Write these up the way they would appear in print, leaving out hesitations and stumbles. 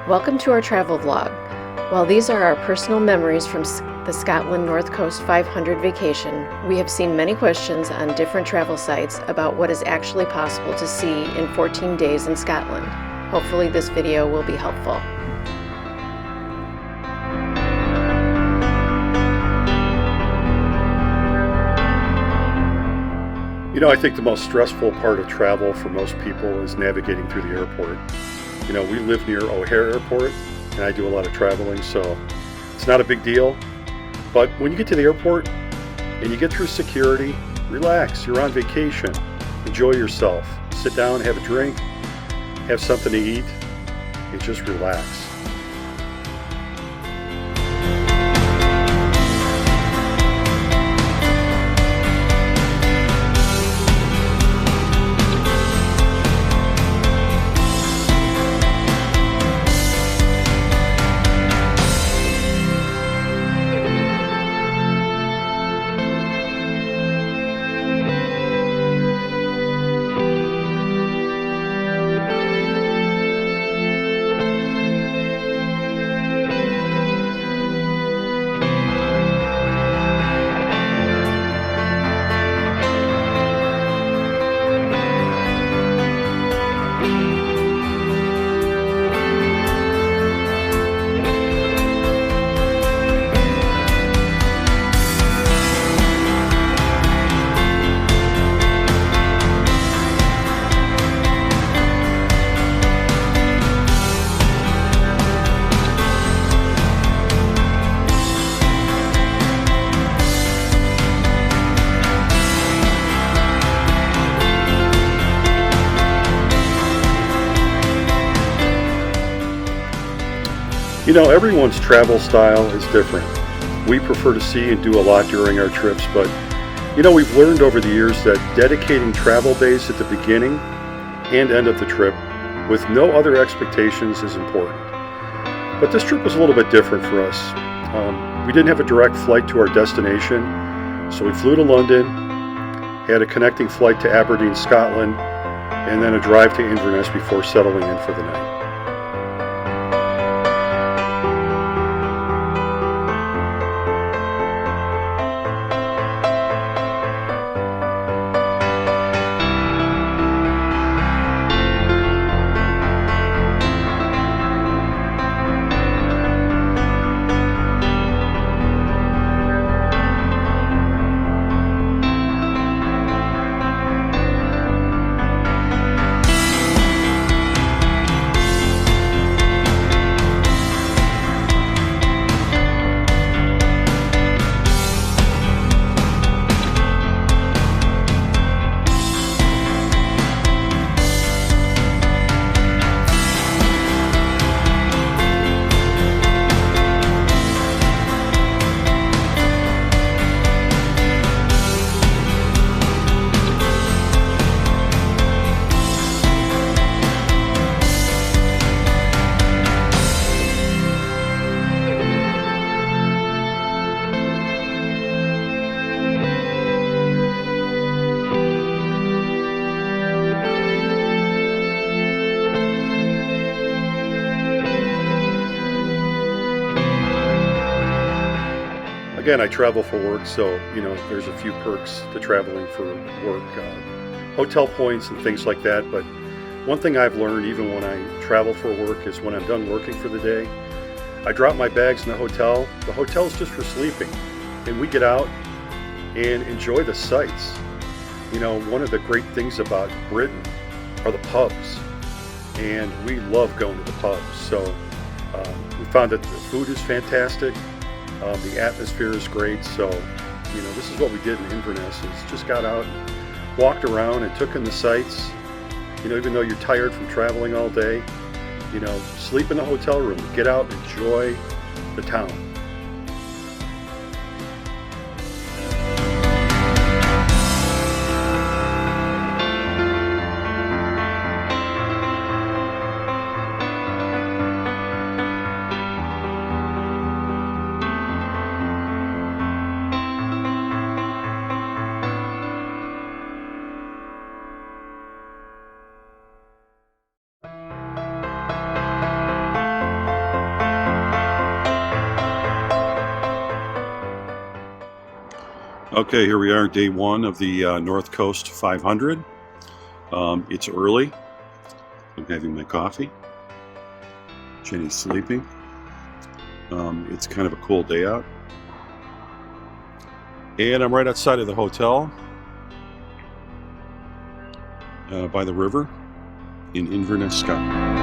Welcome to our travel vlog. While these are our personal memories from the Scotland North Coast 500 vacation, we have seen many questions on different travel sites about what is actually possible to see in 14 days in Scotland. Hopefully this video will be helpful. You know, I think the most stressful part of travel for most people is navigating through the airport. You know, we live near O'Hare Airport, and I do a lot of traveling, so it's not a big deal. But when you get to the airport and you get through security, relax, you're on vacation, enjoy yourself. Sit down, have a drink, have something to eat, and just relax. You know, everyone's travel style is different. We prefer to see and do a lot during our trips, but you know, we've learned over the years that dedicating travel days at the beginning and end of the trip with no other expectations is important. But this trip was a little bit different for us. We didn't have a direct flight to our destination, so we flew to London, had a connecting flight to Aberdeen, Scotland, and then a drive to Inverness before settling in for the night. Again, I travel for work, so you know there's a few perks to traveling for work, hotel points and things like that. But one thing I've learned, even when I travel for work, is when I'm done working for the day, I drop my bags in the hotel. The hotel's just for sleeping, and we get out and enjoy the sights. You know, one of the great things about Britain are the pubs, and we love going to the pubs. So we found that the food is fantastic. The atmosphere is great, so you know this is what we did in Inverness. Is just got out, and walked around, and took in the sights. You know, even though you're tired from traveling all day, you know, sleep in the hotel room, get out, and enjoy the town. Okay, here we are, day one of the North Coast 500. It's early. I'm having my coffee. Jenny's sleeping. It's kind of a cool day out. And I'm right outside of the hotel by the river in Inverness, Scotland.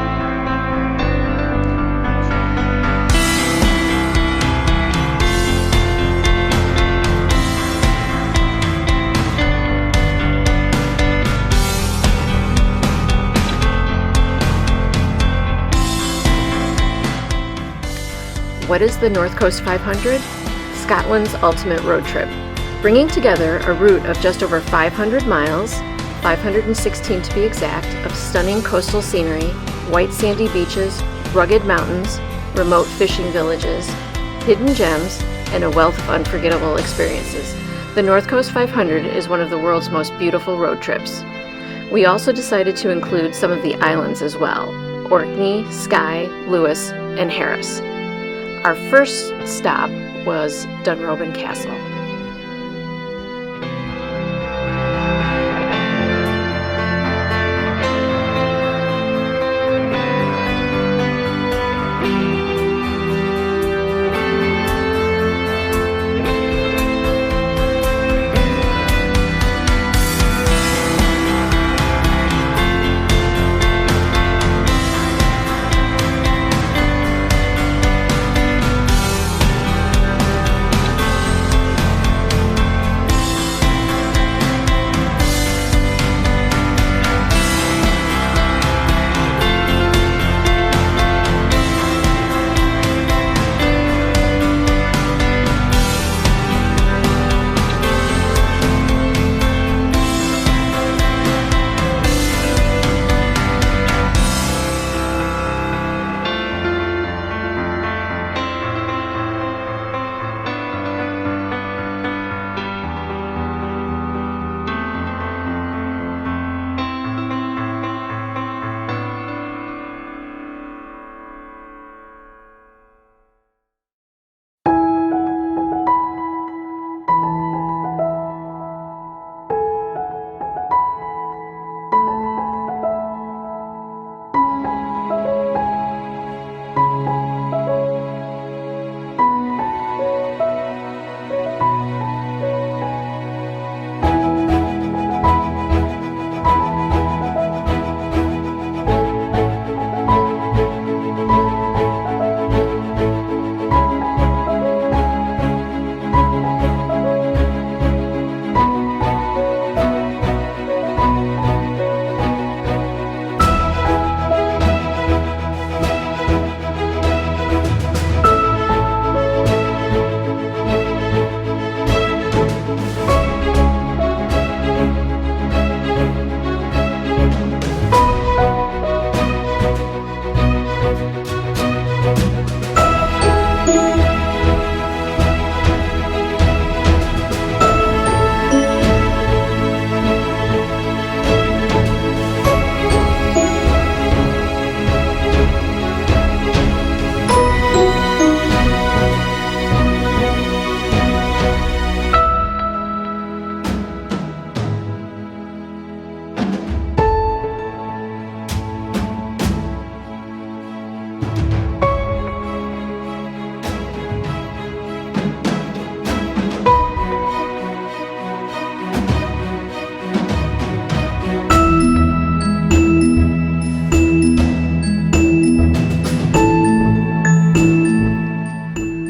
What is the North Coast 500? Scotland's ultimate road trip, bringing together a route of just over 500 miles, 516 to be exact, of stunning coastal scenery, white sandy beaches, rugged mountains, remote fishing villages, hidden gems, and a wealth of unforgettable experiences. The North Coast 500 is one of the world's most beautiful road trips. We also decided to include some of the islands as well: Orkney, Skye, Lewis, and Harris. Our first stop was Dunrobin Castle.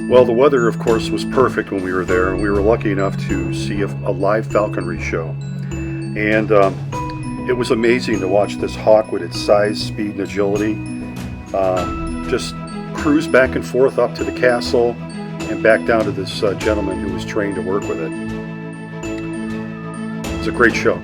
Well, the weather, of course, was perfect when we were there, and we were lucky enough to see a live falconry show. And it was amazing to watch this hawk with its size, speed, and agility just cruise back and forth up to the castle and back down to this gentleman who was trained to work with it. It's a great show.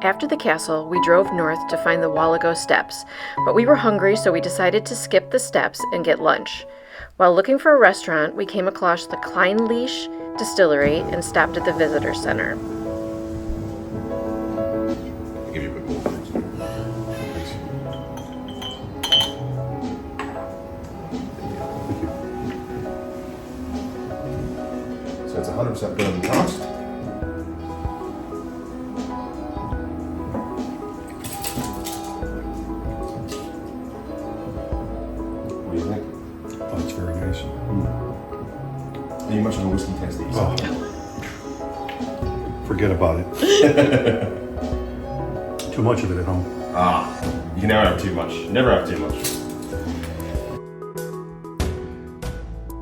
After the castle, we drove north to find the Wallago Steps, but we were hungry, so we decided to skip the steps and get lunch. While looking for a restaurant, we came across the Kleinleash Distillery and stopped at the visitor center. I'll give you a quick bowl. Thanks. So it's 100% bourbon toast. What do you think? Oh, it's very nice. Are you much of a whiskey taster yourself? Forget about it. Too much of it at home. You can never have too much. Never have too much.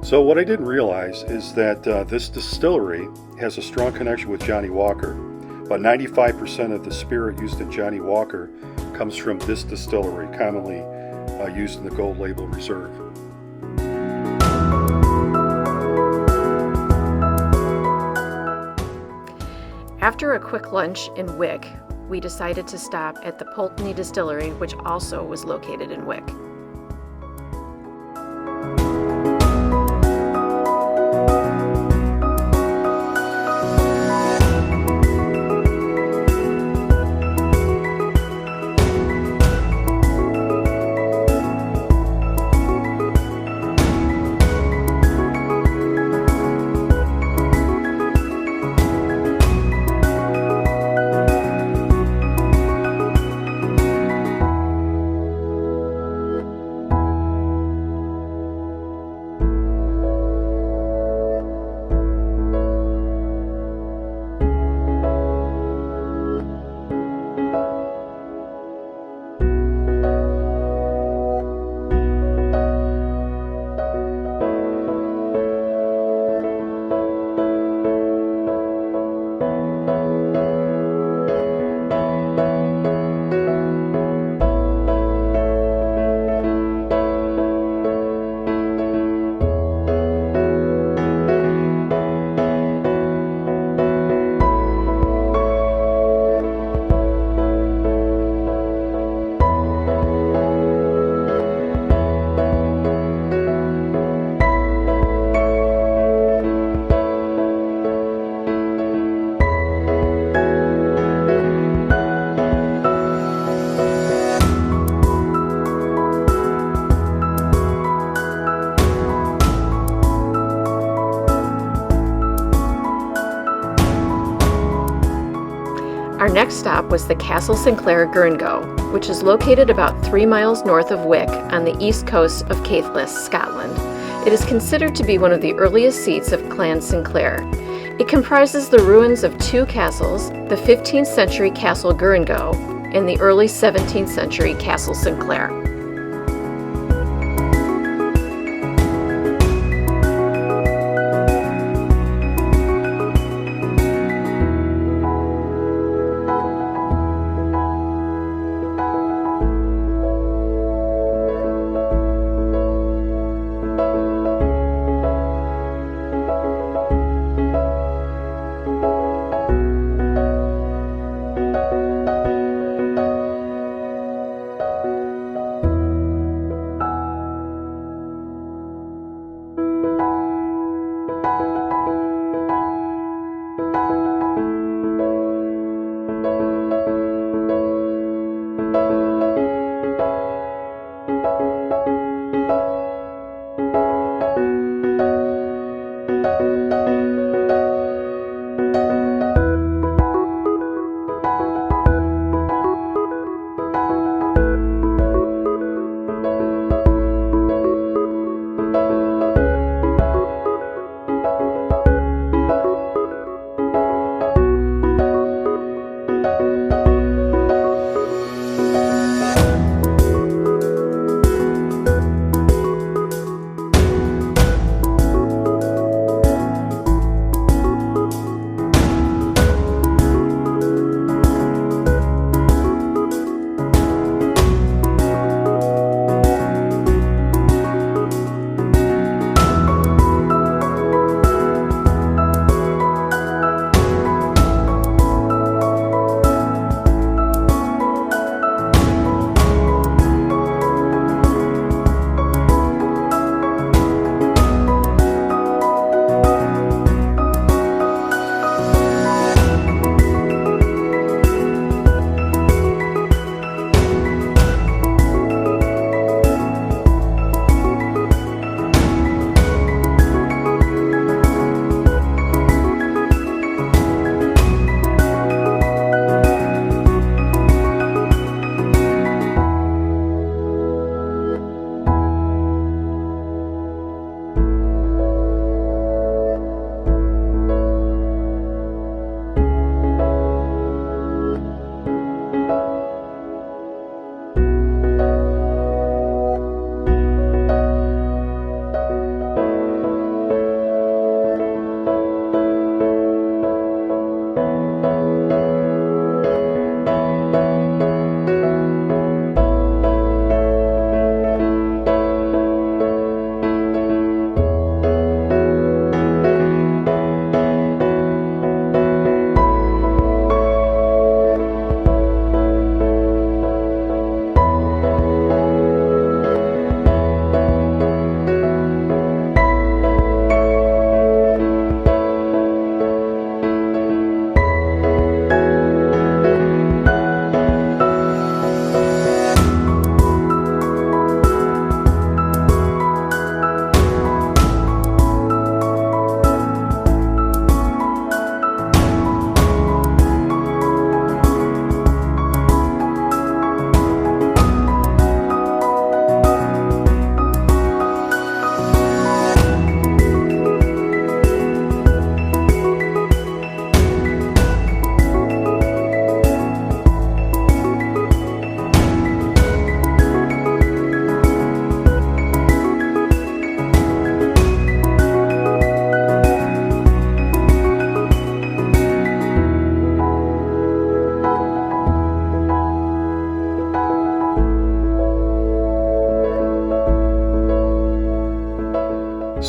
So what I didn't realize is that this distillery has a strong connection with Johnny Walker. About 95% of the spirit used in Johnny Walker comes from this distillery, commonly used in the Gold Label Reserve. After a quick lunch in Wick, we decided to stop at the Pulteney Distillery, which also was located in Wick. Our next stop was the Castle Sinclair Gurngo, which is located about 3 miles north of Wick on the east coast of Caithness, Scotland. It is considered to be one of the earliest seats of Clan Sinclair. It comprises the ruins of 2 castles, the 15th century Castle Gurngo and the early 17th century Castle Sinclair.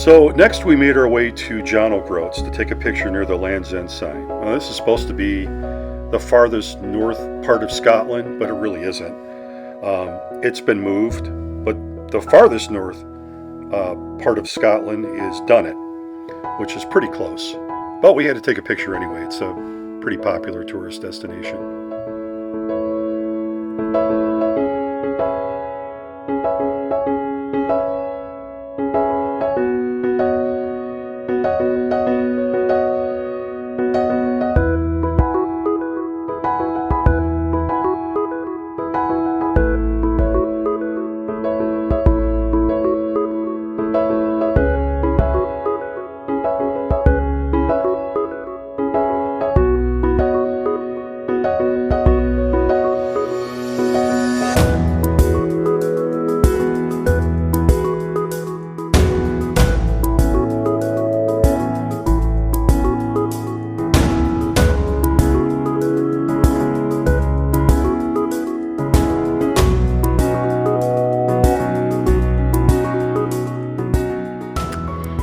So next we made our way to John O'Groats to take a picture near the Land's End sign. Now, this is supposed to be the farthest north part of Scotland, but it really isn't. It's been moved, but the farthest north part of Scotland is Dunnet, which is pretty close. But we had to take a picture anyway. It's a pretty popular tourist destination.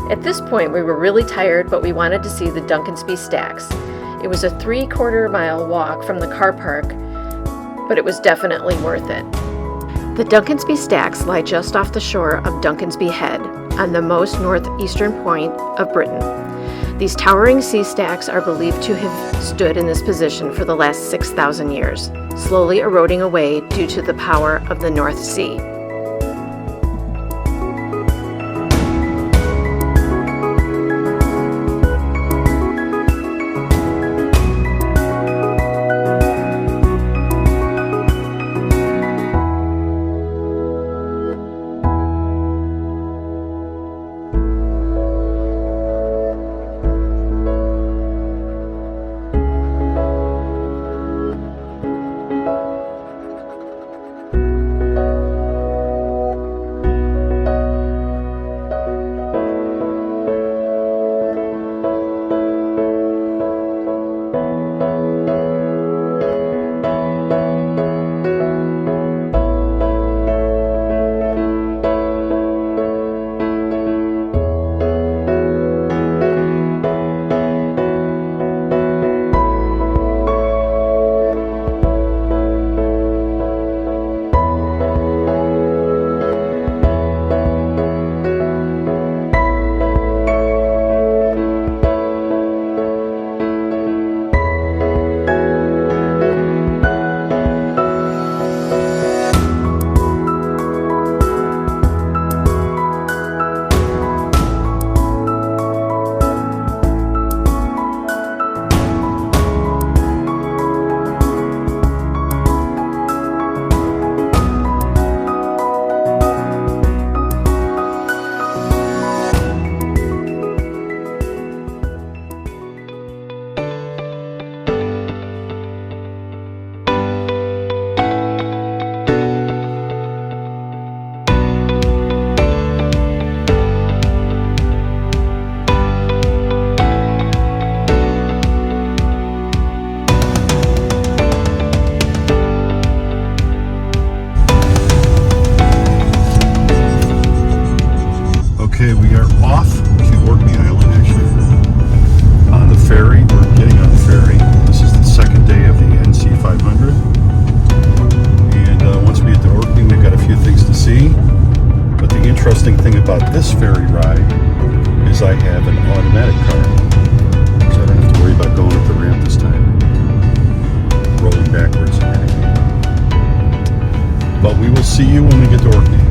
At this point, we were really tired, but we wanted to see the Duncansby Stacks. It was a 3/4-mile walk from the car park, but it was definitely worth it. The Duncansby Stacks lie just off the shore of Duncansby Head, on the most northeastern point of Britain. These towering sea stacks are believed to have stood in this position for the last 6,000 years, slowly eroding away due to the power of the North Sea. Okay, we are off to Orkney Island, actually. On the ferry, we're getting on the ferry. This is the second day of the NC500. And once we get to Orkney, we've got a few things to see. But the interesting thing about this ferry ride is I have an automatic car. So I don't have to worry about going up the ramp this time. Rolling backwards and everything. But we will see you when we get to Orkney.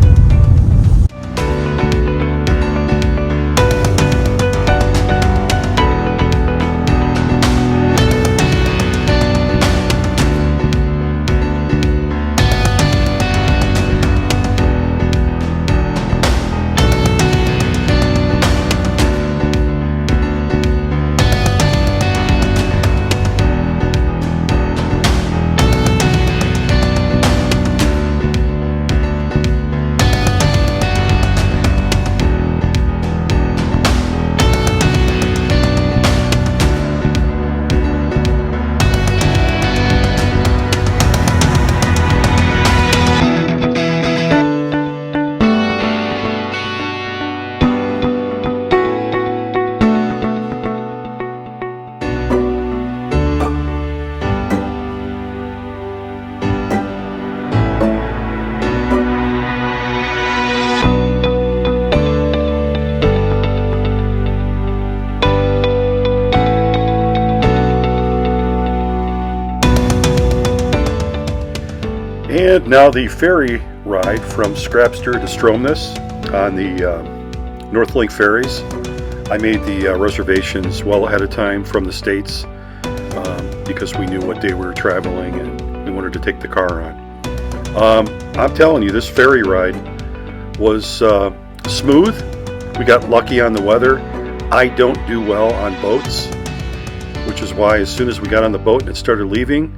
And now the ferry ride from Scrapster to Stromness on the Northlink ferries. I made the reservations well ahead of time from the States because we knew what day we were traveling and we wanted to take the car on. I'm telling you, this ferry ride was smooth. We got lucky on the weather. I don't do well on boats, which is why as soon as we got on the boat and it started leaving,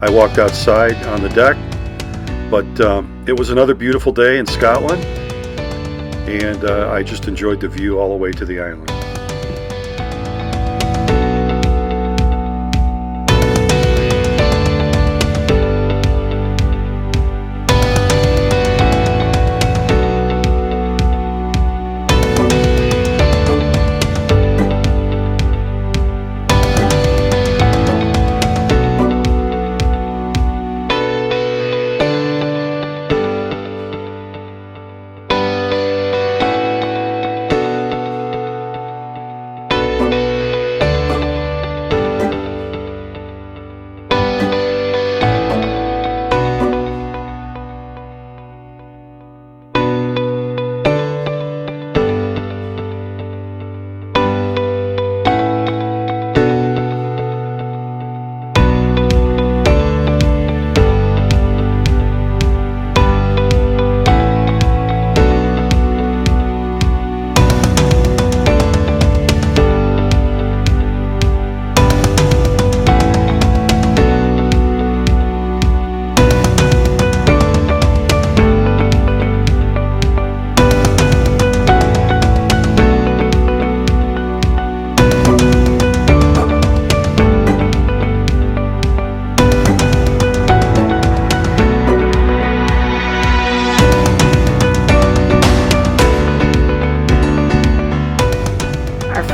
I walked outside on the deck. But it was another beautiful day in Scotland, and I just enjoyed the view all the way to the island.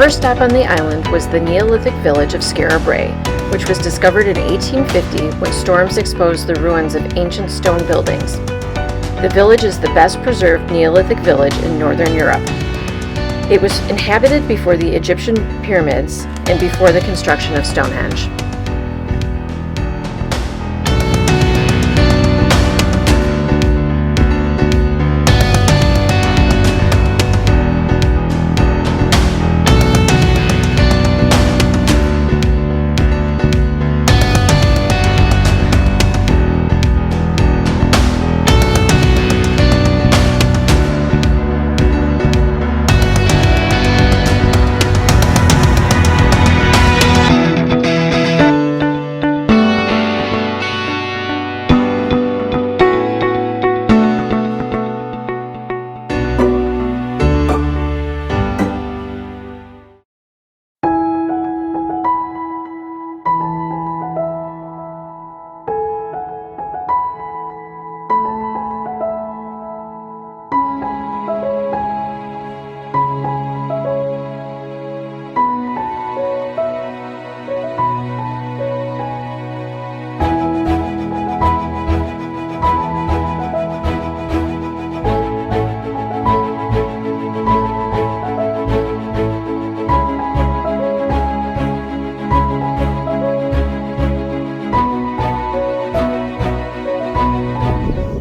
First stop on the island was the Neolithic village of Skye, which was discovered in 1850 when storms exposed the ruins of ancient stone buildings. The village is the best preserved Neolithic village in Northern Europe. It was inhabited before the Egyptian pyramids and before the construction of Stonehenge.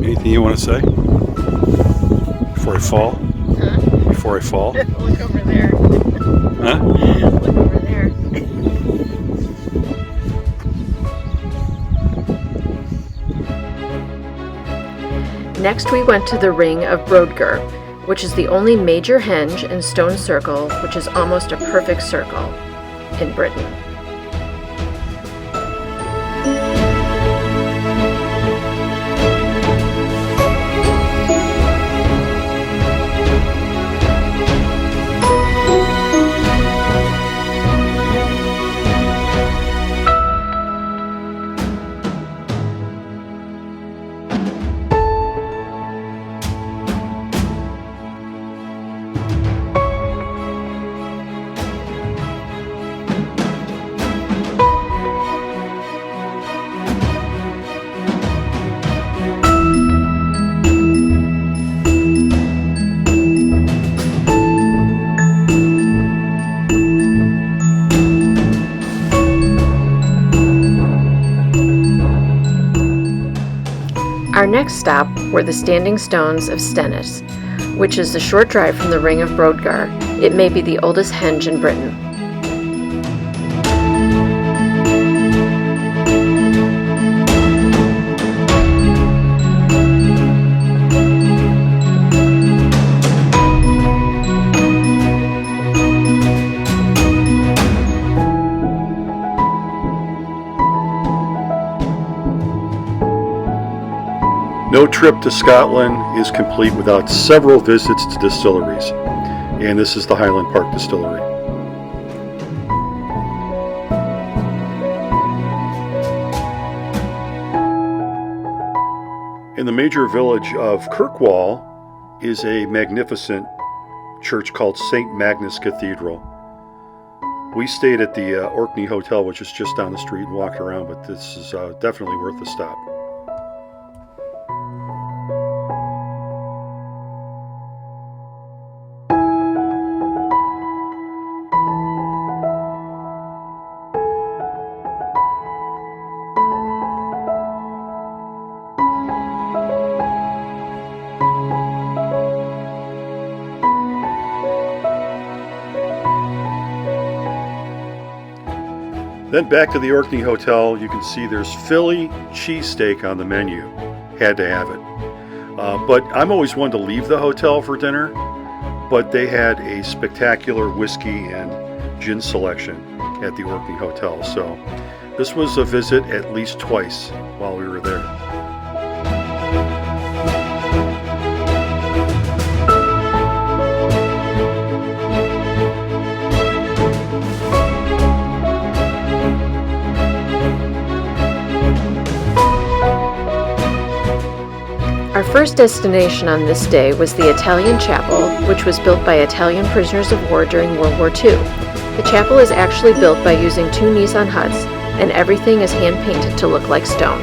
Anything you want to say before I fall? Huh? Before I fall? Look over there. Huh? Look over there. Next we went to the Ring of Brodgar, which is the only major henge and stone circle which is almost a perfect circle in Britain. Our next stop were the standing stones of Stennis, which is a short drive from the Ring of Brodgar. It may be the oldest henge in Britain. No trip to Scotland is complete without several visits to distilleries, and this is the Highland Park Distillery. In the major village of Kirkwall is a magnificent church called St. Magnus Cathedral. We stayed at the Orkney Hotel, which is just down the street, and walked around, but this is definitely worth a stop. Then back to the Orkney Hotel, you can see there's Philly cheesesteak on the menu. Had to have it. But I'm always one to leave the hotel for dinner, but they had a spectacular whiskey and gin selection at the Orkney Hotel. So this was a visit at least twice while we were there. Our first destination on this day was the Italian Chapel, which was built by Italian prisoners of war during World War II. The chapel is actually built by using 2 Nissan huts, and everything is hand-painted to look like stone.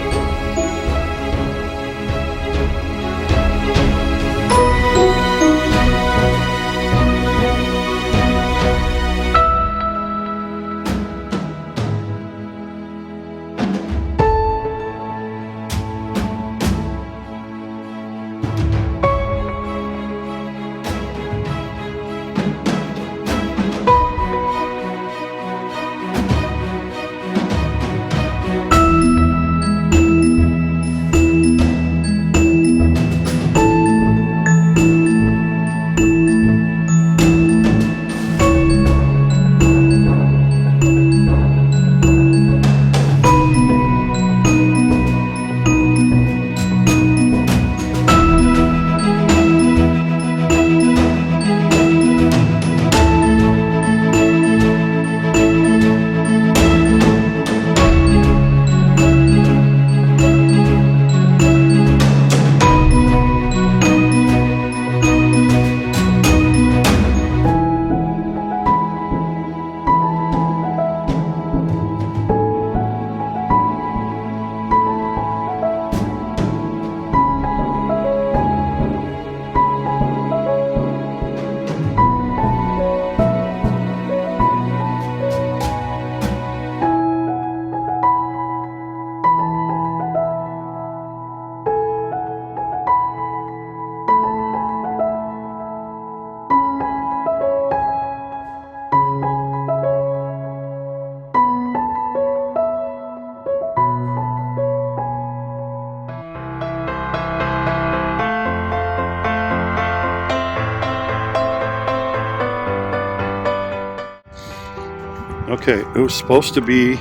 Okay, it was supposed to be,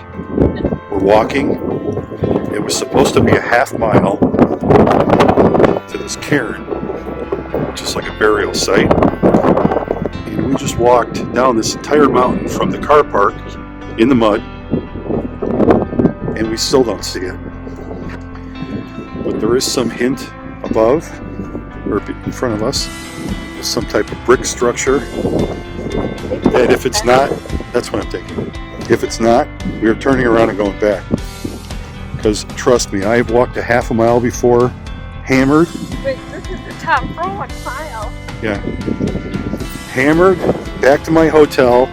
we're walking, it was supposed to be a half mile to this cairn, which is like a burial site. And we just walked down this entire mountain from the car park in the mud, and we still don't see it. But there is some hint above, or in front of us, some type of brick structure. And if it's not, that's what I'm thinking. If it's not, we're turning around and going back. Because trust me, I've walked a half a mile before, hammered. Wait, this is the top row, a mile. Yeah. Hammered, back to my hotel,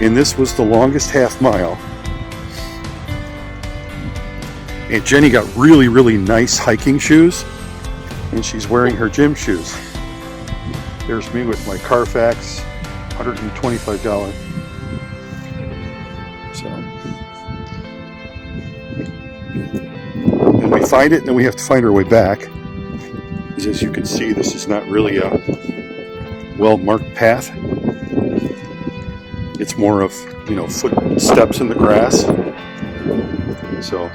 and this was the longest half mile. And Jenny got really, really nice hiking shoes, and she's wearing her gym shoes. There's me with my Carfax $125. So, and we find it, and then we have to find our way back. Because as you can see, this is not really a well-marked path. It's more of, you know, footsteps in the grass. So,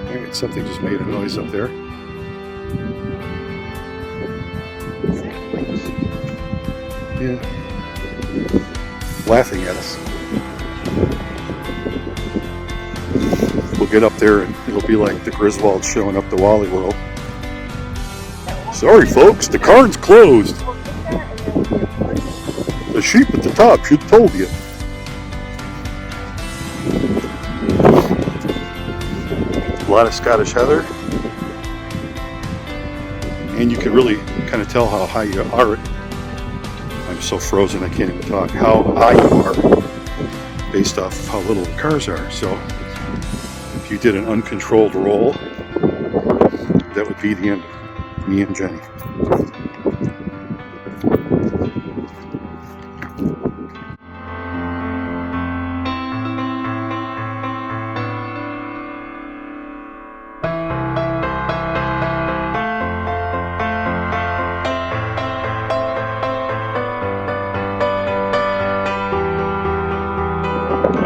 alright, something just made a noise up there. Yeah. Laughing at us. We'll get up there and it'll be like the Griswolds showing up to Wally World. Sorry folks, the carn's closed. The sheep at the top should have told you. A lot of Scottish heather. And you can really kind of tell how high you are. I'm so frozen I can't even talk. How high you are based off of how little the cars are. So if you did an uncontrolled roll, that would be the end of me and Jenny.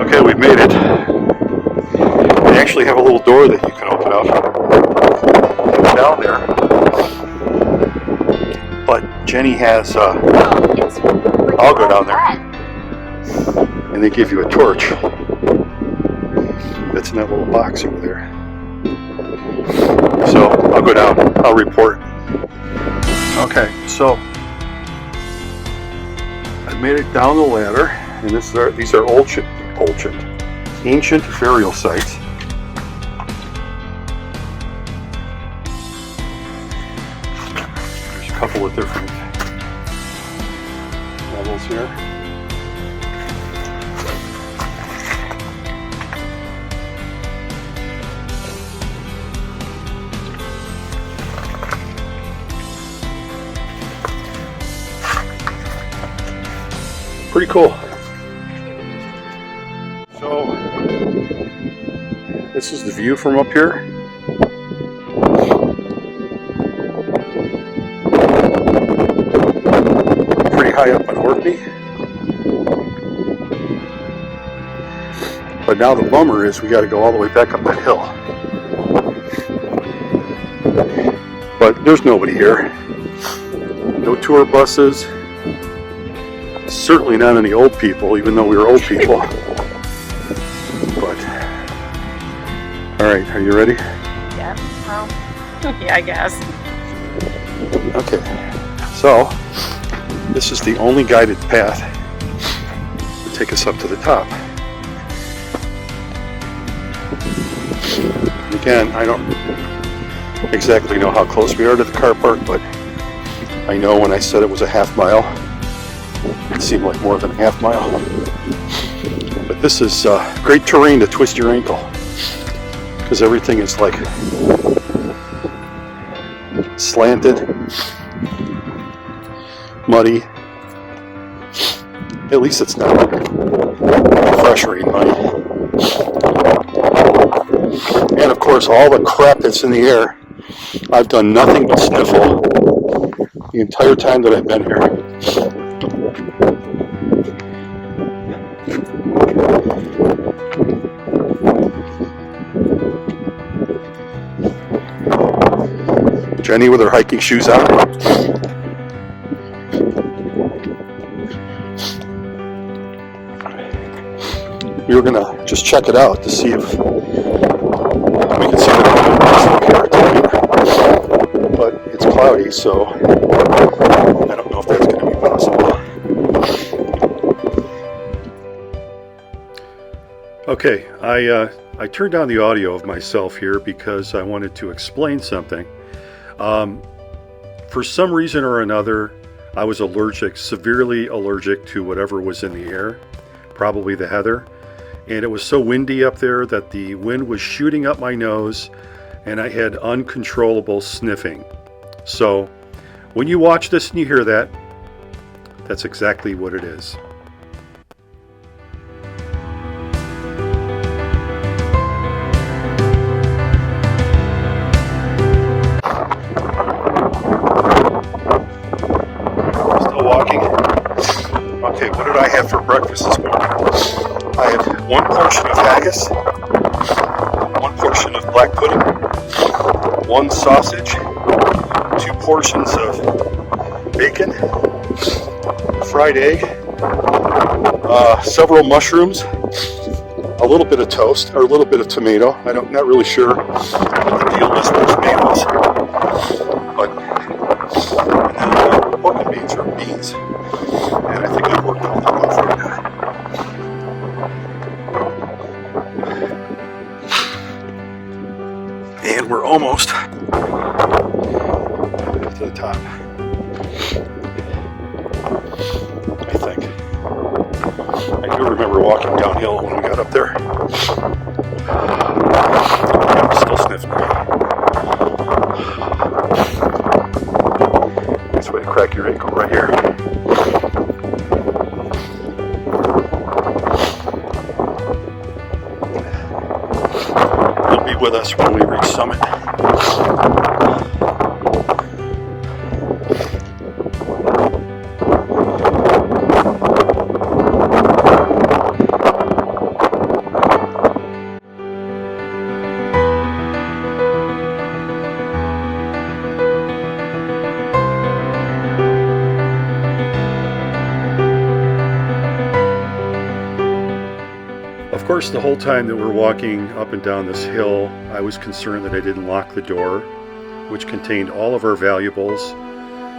Okay, we've made it. They actually have a little door that you can open up and go down there. But Jenny has, I'll go down there. And they give you a torch. That's in that little box over there. So I'll go down, I'll report. Okay, so I made it down the ladder, and these are ancient burial sites. There's a couple of different levels here. Pretty cool. So, this is the view from up here. Pretty high up on Orkney. But now the bummer is we got to go all the way back up that hill. But there's nobody here. No tour buses. Certainly not any old people, even though we were old people. But, alright, are you ready? Yeah, well, yeah, I guess. Okay, so this is the only guided path to take us up to the top. And again, I don't exactly know how close we are to the car park, but I know when I said it was a half mile, it seemed like more than a half mile. But this is great terrain to twist your ankle, because everything is like slanted, muddy. At least it's not fresh rain muddy. And of course, all the crap that's in the air, I've done nothing but sniffle the entire time that I've been here. Jenny with her hiking shoes on. We were gonna just check it out to see if we can see the but it's cloudy, so I don't know if that's gonna be possible. Okay, I turned down the audio of myself here because I wanted to explain something. For some reason or another, I was severely allergic to whatever was in the air, probably the heather. and it was so windy up there that the wind was shooting up my nose and I had uncontrollable sniffing. So when you watch this and you hear that, that's exactly what it is. Still walking. Okay, what did I have for breakfast this morning? I had one portion of haggis, one portion of black pudding, one sausage, 2 portions of bacon, fried egg, several mushrooms, a little bit of toast, or a little bit of tomato. Not really sure what the deal is with tomatoes, but and then pork and beans or beans, and I think I've worked all that off right now. And we're almost to the top. I think. I do remember walking downhill when we got up there. I'm still sniffing. Nice way to crack your ankle right here. You'll be with us when we reach summit. Of course, the whole time that we're walking up and down this hill, I was concerned that I didn't lock the door, which contained all of our valuables,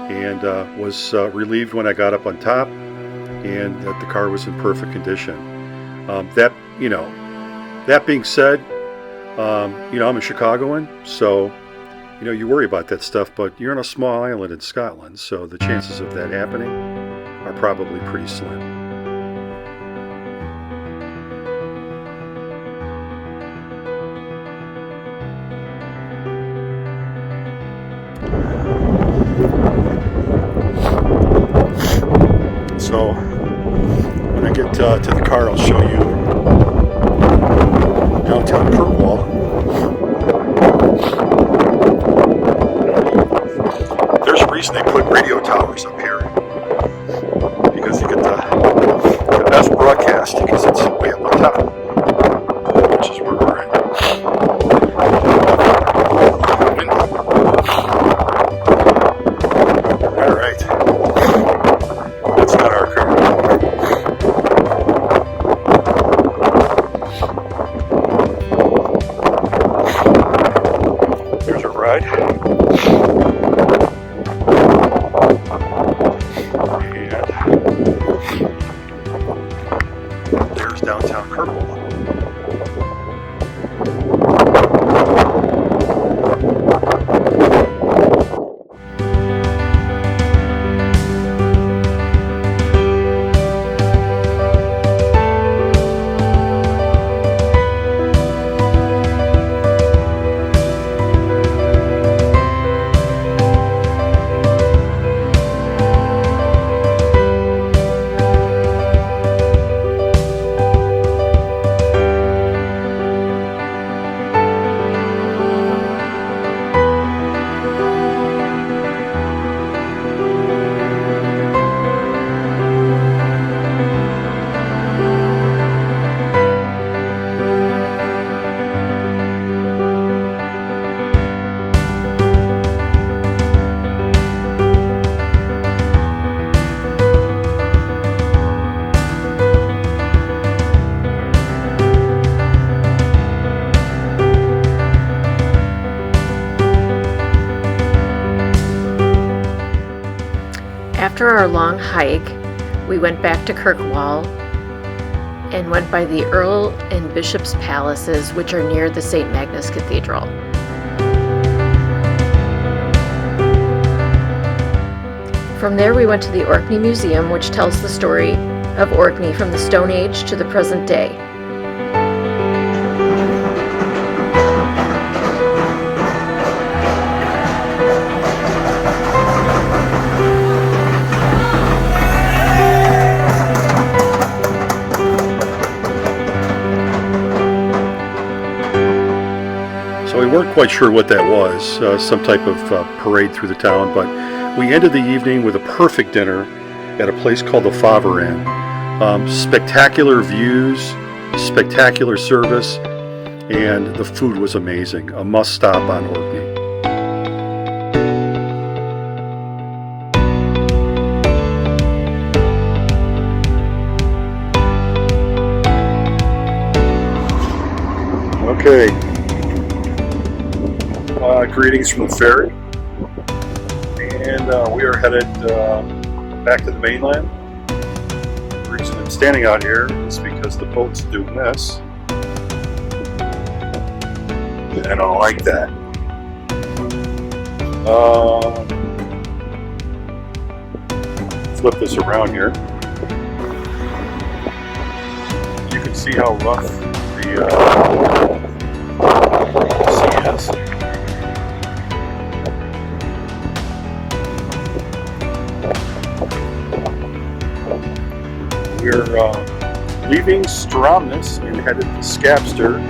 and was relieved when I got up on top and that the car was in perfect condition. That being said, I'm a Chicagoan, so you worry about that stuff, but you're on a small island in Scotland, so the chances of that happening are probably pretty slim. So when I get to the car, I'll show you downtown Kirkwall. There's a reason they put radio towers up here, because you get the best broadcast because it's way up on top, which is where we're at. All right. That's not our car. There's a ride. And there's downtown Kirkwall. After our long hike, we went back to Kirkwall and went by the Earl and Bishop's Palaces, which are near the St. Magnus Cathedral. From there we went to the Orkney Museum, which tells the story of Orkney from the Stone Age to the present day. weren't quite sure what that was, some type of parade through the town, but we ended the evening with a perfect dinner at a place called the Favre Inn. Spectacular views, spectacular service, and the food was amazing. A must stop on Orkney. Okay, greetings from the ferry, and we are headed back to the mainland. The reason I'm standing out here is because the boat's doing this, and I don't like that. Flip this around here. You can see how rough the sea is. We're leaving Stromness and headed to Scapster,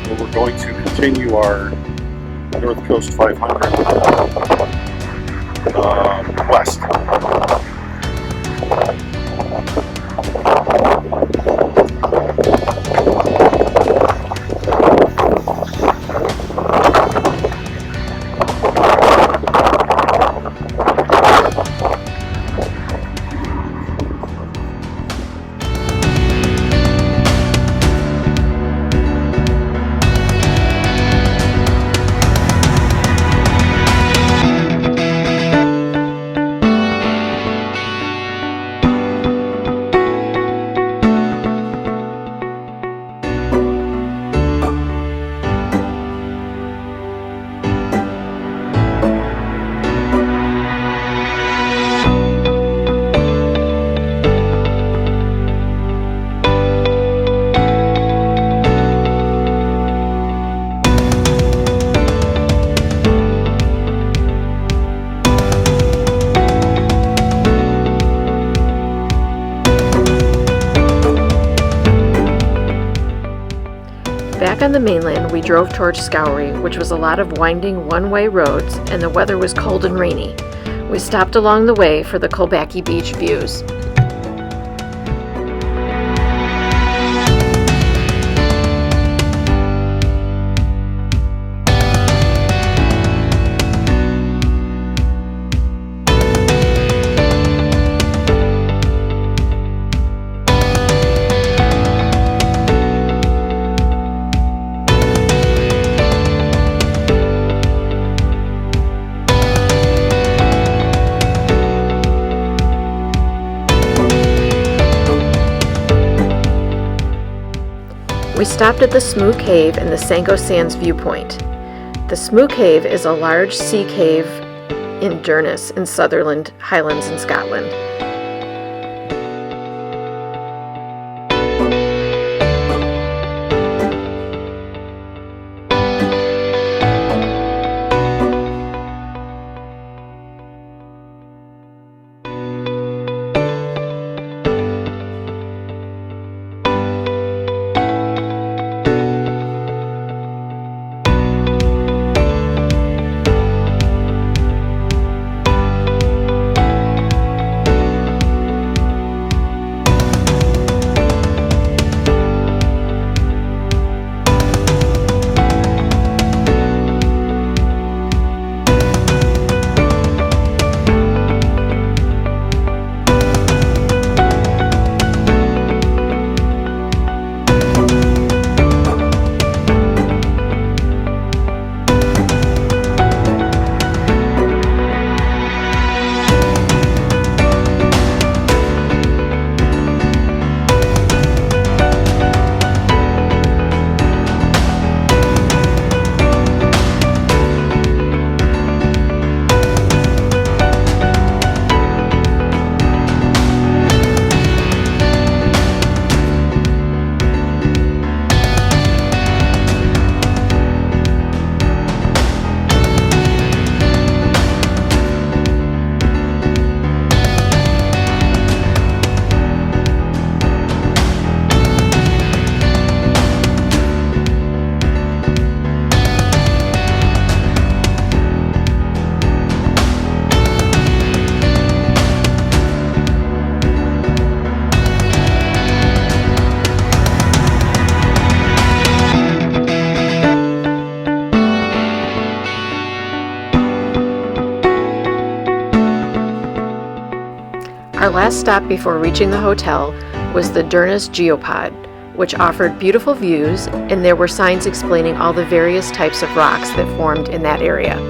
where we're going to continue our North Coast 500 west. Back on the mainland, we drove towards Skye, which was a lot of winding one-way roads, and the weather was cold and rainy. We stopped along the way for the Kulbaki Beach views. We stopped at the Smoo Cave and the Sango Sands viewpoint. The Smoo Cave is a large sea cave in Durness in Sutherland Highlands in Scotland. last stop before reaching the hotel was the Durness Geopod, which offered beautiful views, and there were signs explaining all the various types of rocks that formed in that area.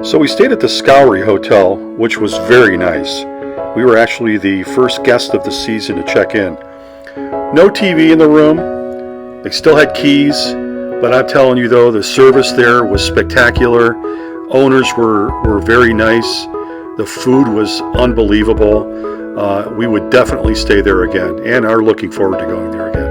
So we stayed at the Skye Hotel, which was very nice. We were actually the first guest of the season to check in. No TV in the room. They still had keys, but I'm telling you though, the service there was spectacular. Owners were very nice. The food was unbelievable. We would definitely stay there again and are looking forward to going there again.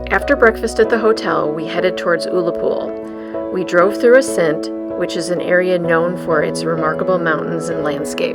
After breakfast at the hotel, we headed towards Ullapool. We drove through Assynt, which is an area known for its remarkable mountains and landscape.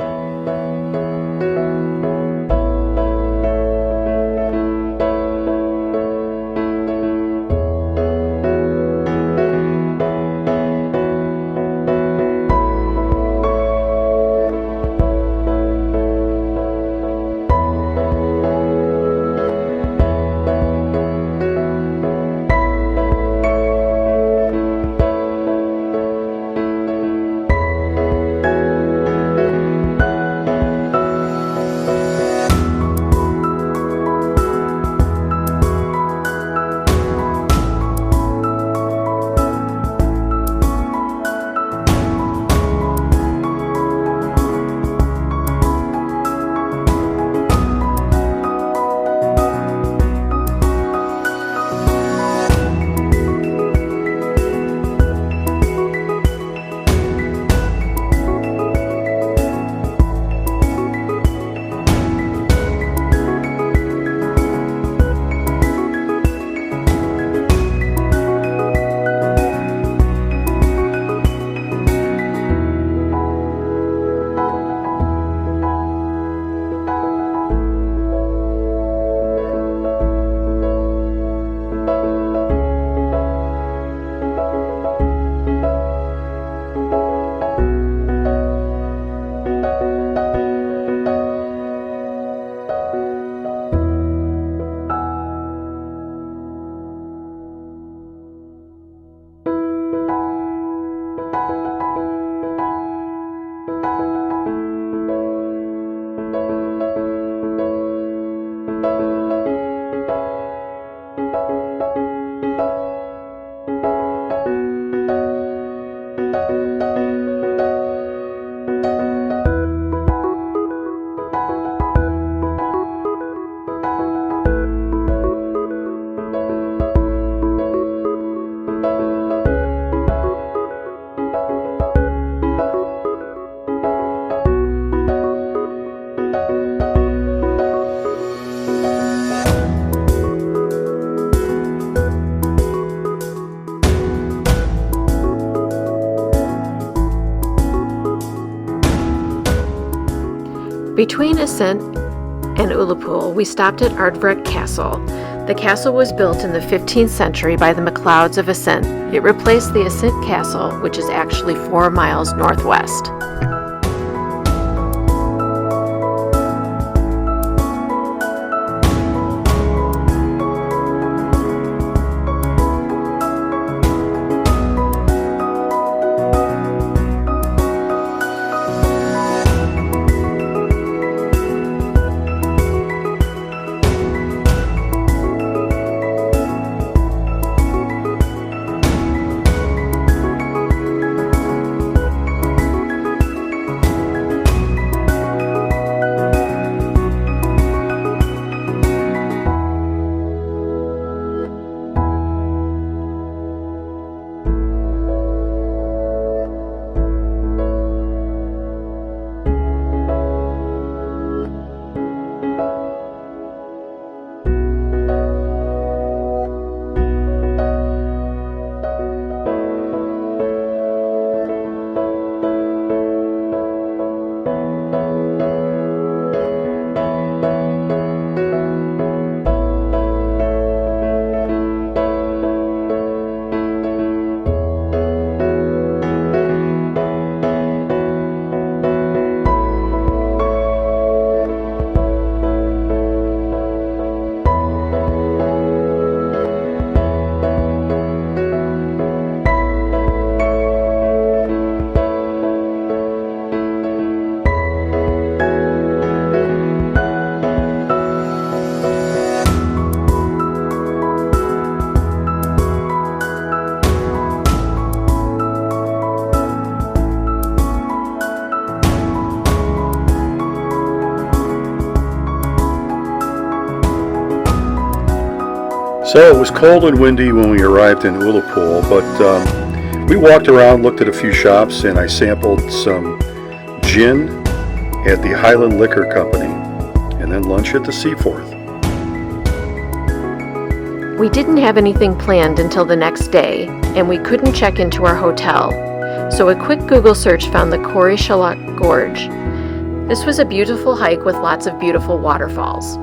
Between Ascent and Ullapool, we stopped at Ardvret Castle. The castle was built in the 15th century by the MacLeods of Ascent. It replaced the Ascent Castle, which is actually 4 miles northwest. So it was cold and windy when we arrived in Ullapool, but we walked around, looked at a few shops, and I sampled some gin at the Highland Liquor Company, and then lunch at the Seaforth. We didn't have anything planned until the next day, and we couldn't check into our hotel, so a quick Google search found the Corrie-Shallock Gorge. This was a beautiful hike with lots of beautiful waterfalls.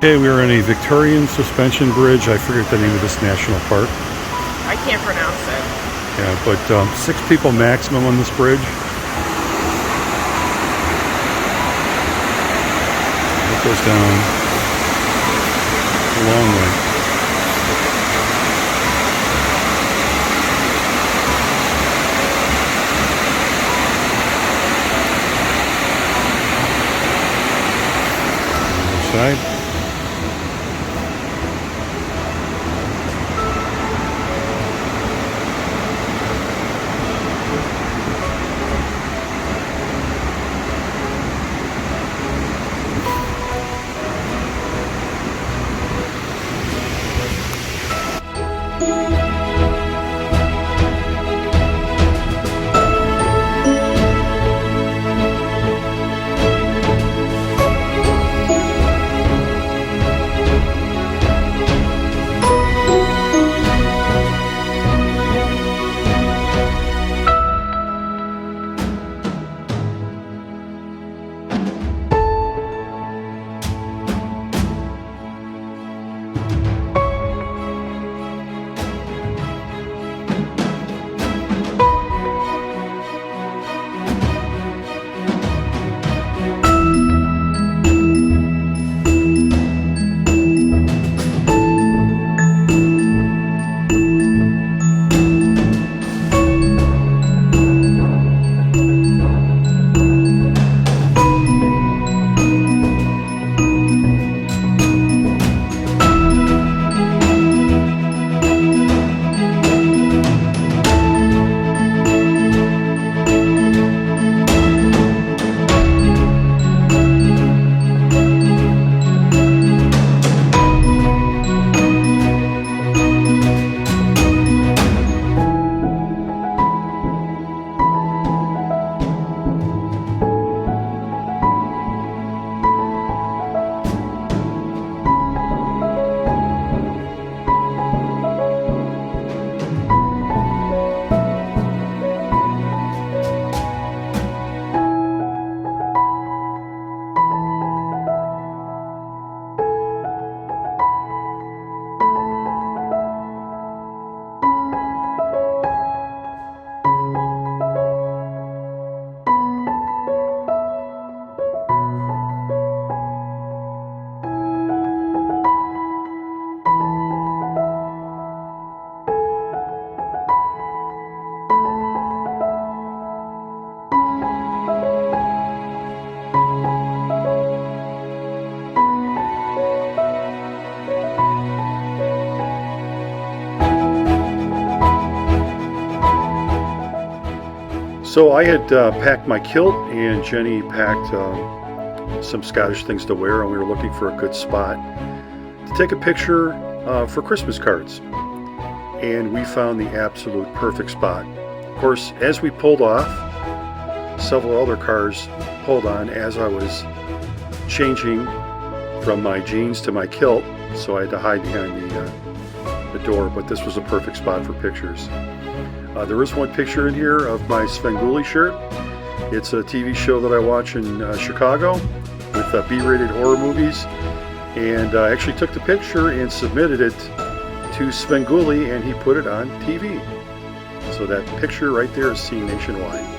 Okay, we are on a Victorian suspension bridge. I forget the name of this national park. I can't pronounce it. Yeah, but 6 people maximum on this bridge. It goes down a long way. Side. So I had packed my kilt, and Jenny packed some Scottish things to wear, and we were looking for a good spot to take a picture for Christmas cards. And we found the absolute perfect spot. Of course, as we pulled off, several other cars pulled on as I was changing from my jeans to my kilt, so I had to hide behind the door, but this was a perfect spot for pictures. There is one picture in here of my Svengoolie shirt. It's a TV show that I watch in Chicago with B-rated horror movies, and I actually took the picture and submitted it to Svengoolie, and he put it on TV. So that picture right there is seen nationwide.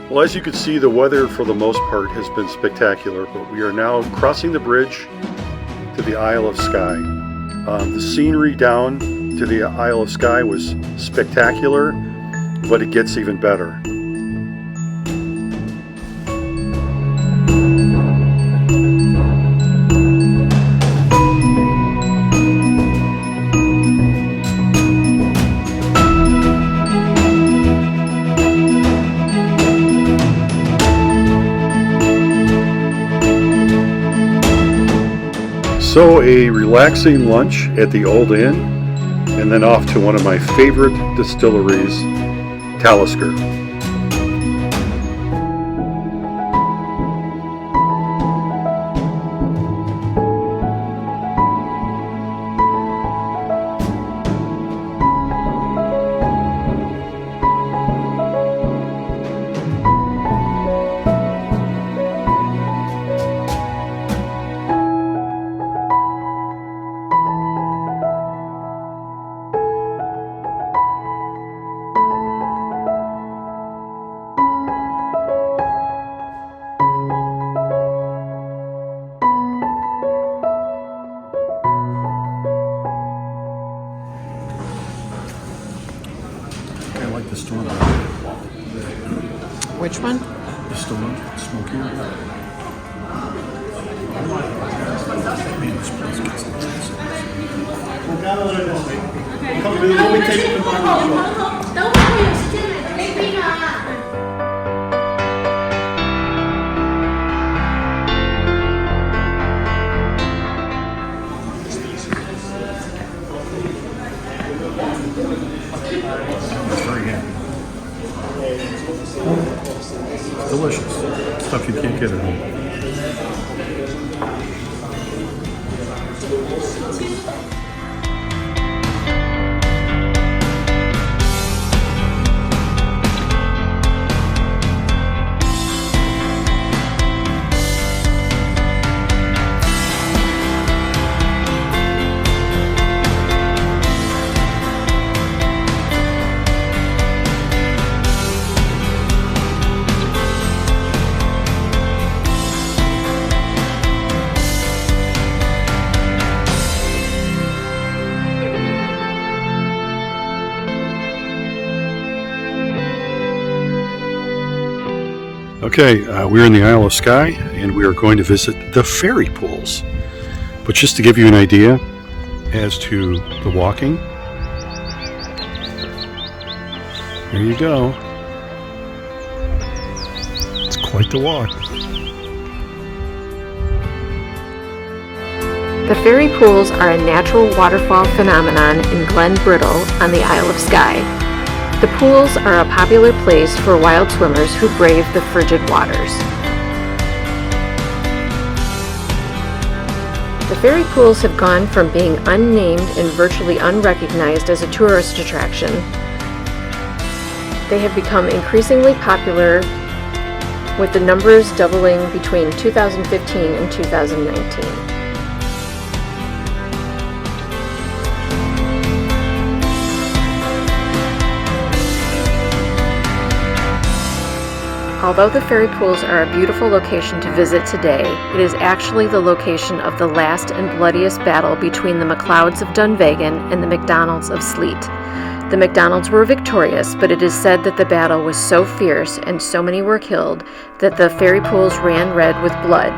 Well, as you can see, the weather for the most part has been spectacular, but we are now crossing the bridge to the Isle of Skye. The scenery down to the Isle of Skye was spectacular, but it gets even better. So a relaxing lunch at the Old Inn, and then off to one of my favorite distilleries, Talisker. The storm. Which one? The storm, smokier. Man, this place gets intense. Delicious. Stuff you can't get at home. Okay, we're in the Isle of Skye, and we are going to visit the ferry pools. But just to give you an idea as to the walking, there you go. It's quite the walk. The ferry pools are a natural waterfall phenomenon in Glen Brittle on the Isle of Skye. The pools are a popular place for wild swimmers who brave the frigid waters. The ferry pools have gone from being unnamed and virtually unrecognized as a tourist attraction. They have become increasingly popular, with the numbers doubling between 2015 and 2019. Although the ferry pools are a beautiful location to visit today, it is actually the location of the last and bloodiest battle between the MacLeods of Dunvegan and the MacDonalds of Sleat. The MacDonalds were victorious, but it is said that the battle was so fierce and so many were killed that the ferry pools ran red with blood.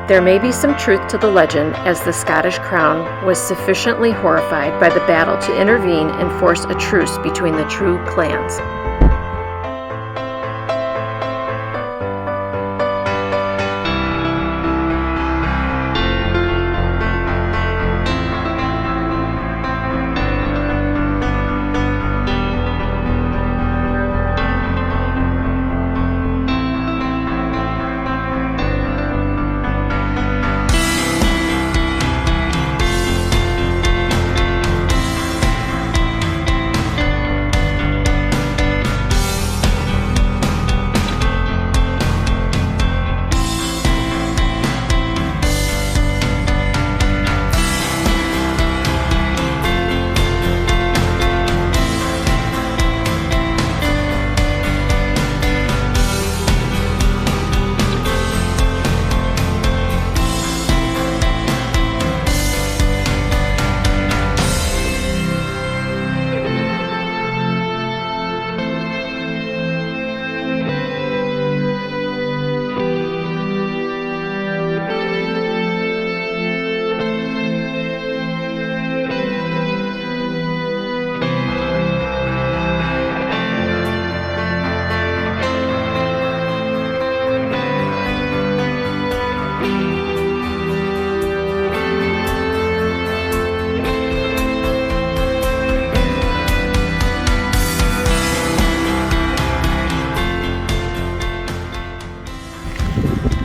There may be some truth to the legend, as the Scottish crown was sufficiently horrified by the battle to intervene and force a truce between the two clans.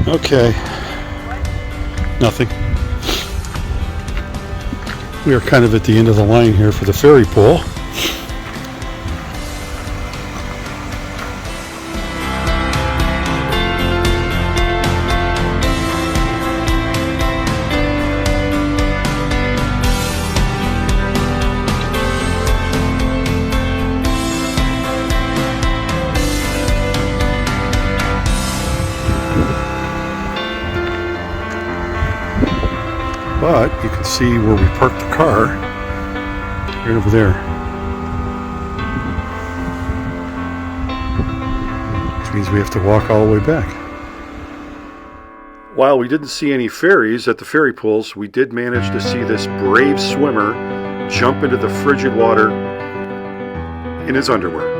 Okay, nothing. We are kind of at the end of the line here for the ferry pool. But you can see where we parked the car, right over there. Which means we have to walk all the way back. While we didn't see any ferries at the ferry pools, we did manage to see this brave swimmer jump into the frigid water in his underwear.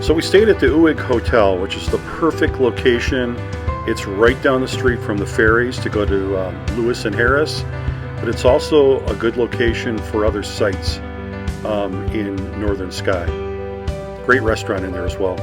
So we stayed at the Uig Hotel, which is the perfect location. It's right down the street from the ferries to go to Lewis and Harris, but it's also a good location for other sites in northern Skye. Great restaurant in there as well.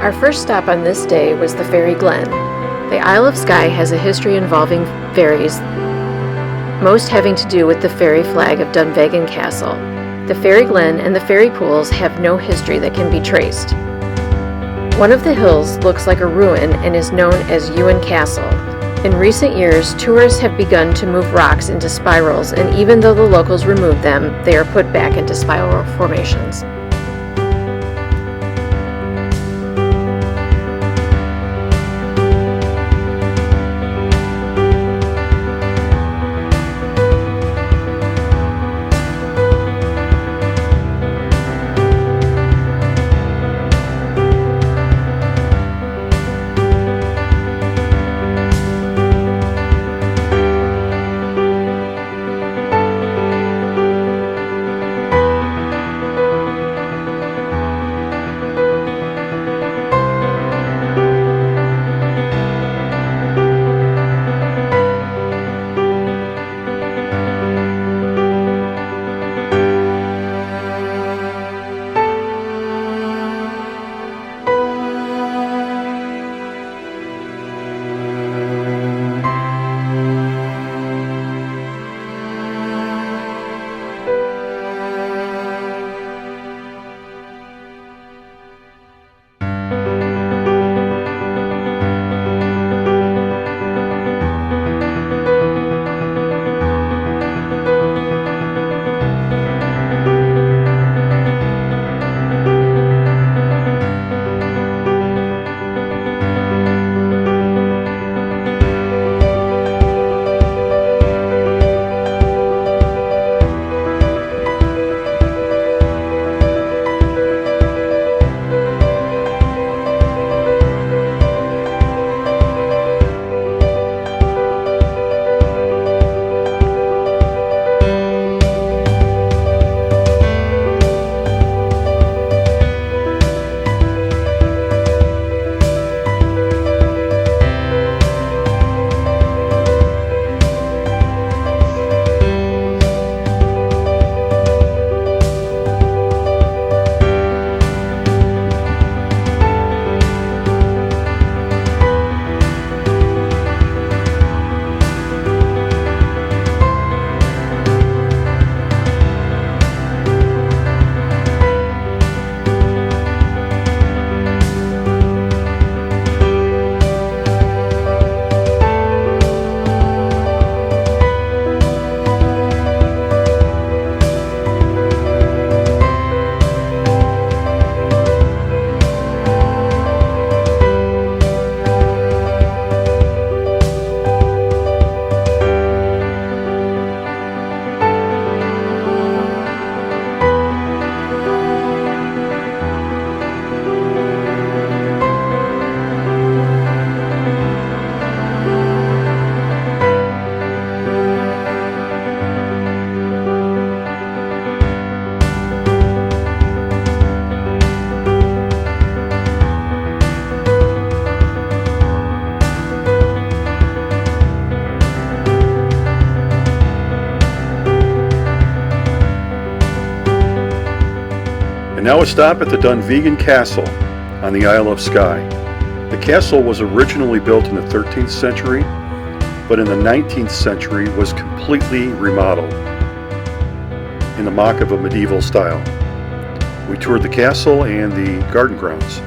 Our first stop on this day was the Ferry Glen. The Isle of Skye has a history involving ferries, most having to do with the ferry flag of Dunvegan Castle. The Ferry Glen and the ferry pools have no history that can be traced. One of the hills looks like a ruin and is known as Ewan Castle. In recent years, tourists have begun to move rocks into spirals, and even though the locals remove them, they are put back into spiral formations. And now a stop at the Dunvegan Castle on the Isle of Skye. The castle was originally built in the 13th century, but in the 19th century was completely remodeled in the mock of a medieval style. We toured the castle and the garden grounds.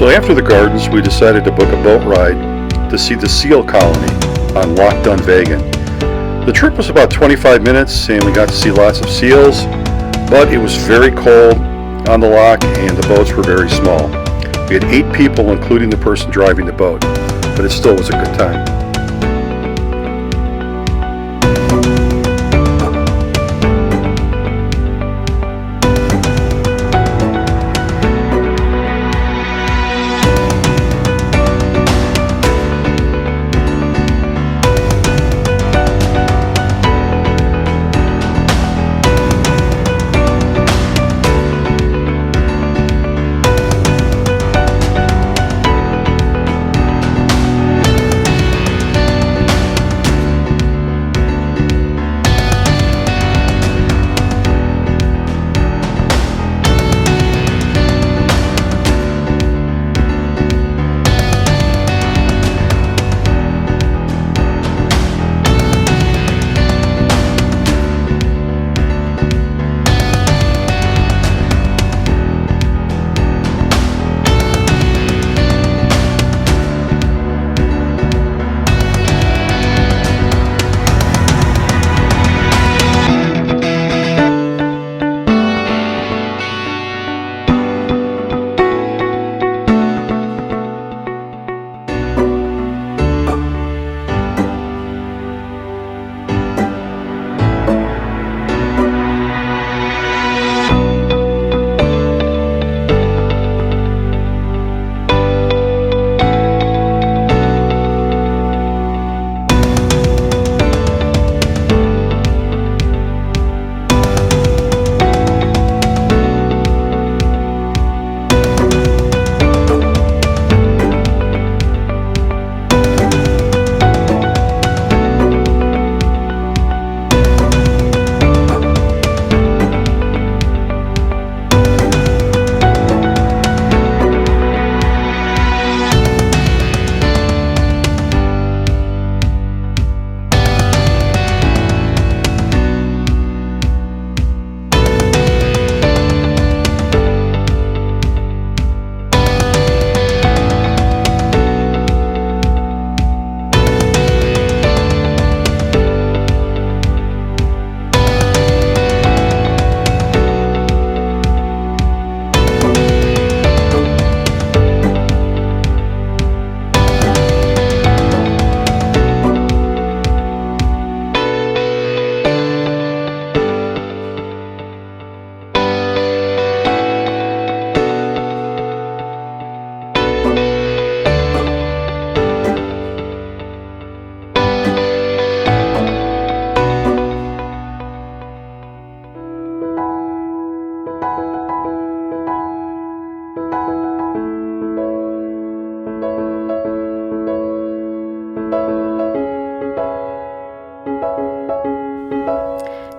So after the gardens, we decided to book a boat ride to see the seal colony on Loch Dunvegan. The trip was about 25 minutes and we got to see lots of seals, but it was very cold on the loch and the boats were very small. We had 8 people, including the person driving the boat, but it still was a good time.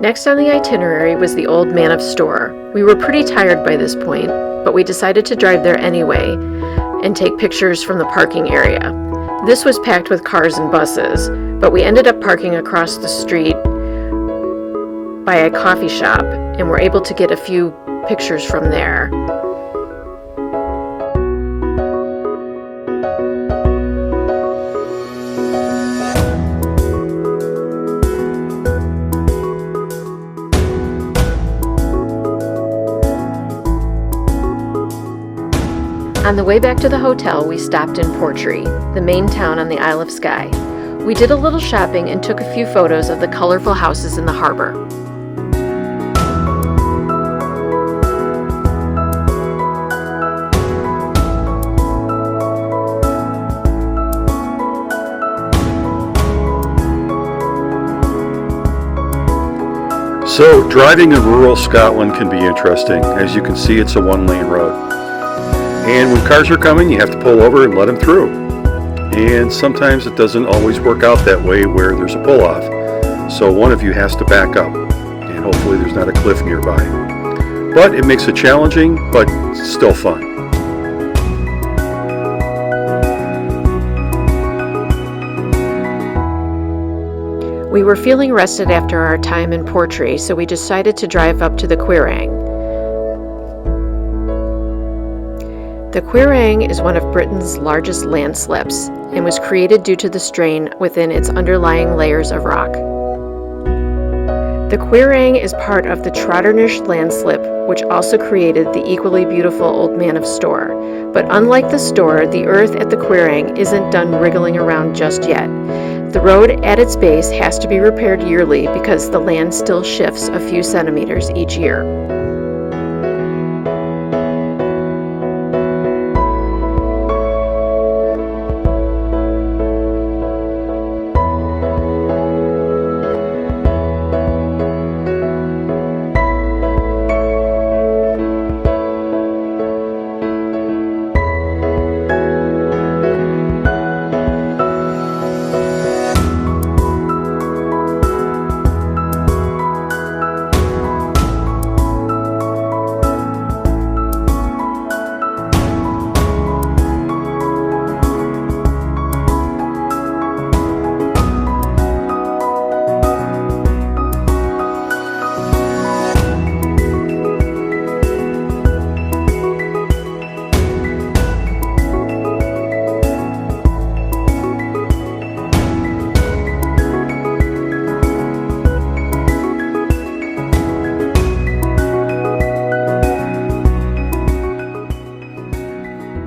Next on the itinerary was the Old Man of Store. We were pretty tired by this point, but we decided to drive there anyway and take pictures from the parking area. This was packed with cars and buses, but we ended up parking across the street by a coffee shop and were able to get a few pictures from there. On the way back to the hotel, we stopped in Portree, the main town on the Isle of Skye. We did a little shopping and took a few photos of the colorful houses in the harbor. So, driving in rural Scotland can be interesting. As you can see, it's a one-lane road. And when cars are coming, you have to pull over and let them through. And sometimes it doesn't always work out that way where there's a pull-off. So one of you has to back up, and hopefully there's not a cliff nearby. But it makes it challenging, but still fun. We were feeling rested after our time in Portree, so we decided to drive up to the Quirang. The Quirang is one of Britain's largest landslips and was created due to the strain within its underlying layers of rock. The Quirang is part of the Trotternish landslip, which also created the equally beautiful Old Man of Storr. But unlike the Storr, the earth at the Quirang isn't done wriggling around just yet. The road at its base has to be repaired yearly because the land still shifts a few centimeters each year.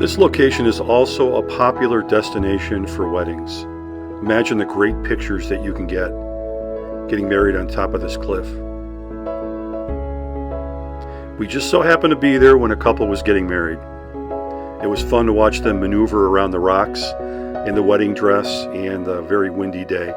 This location is also a popular destination for weddings. Imagine the great pictures that you can get getting married on top of this cliff. We just so happened to be there when a couple was getting married. It was fun to watch them maneuver around the rocks in the wedding dress and the very windy day.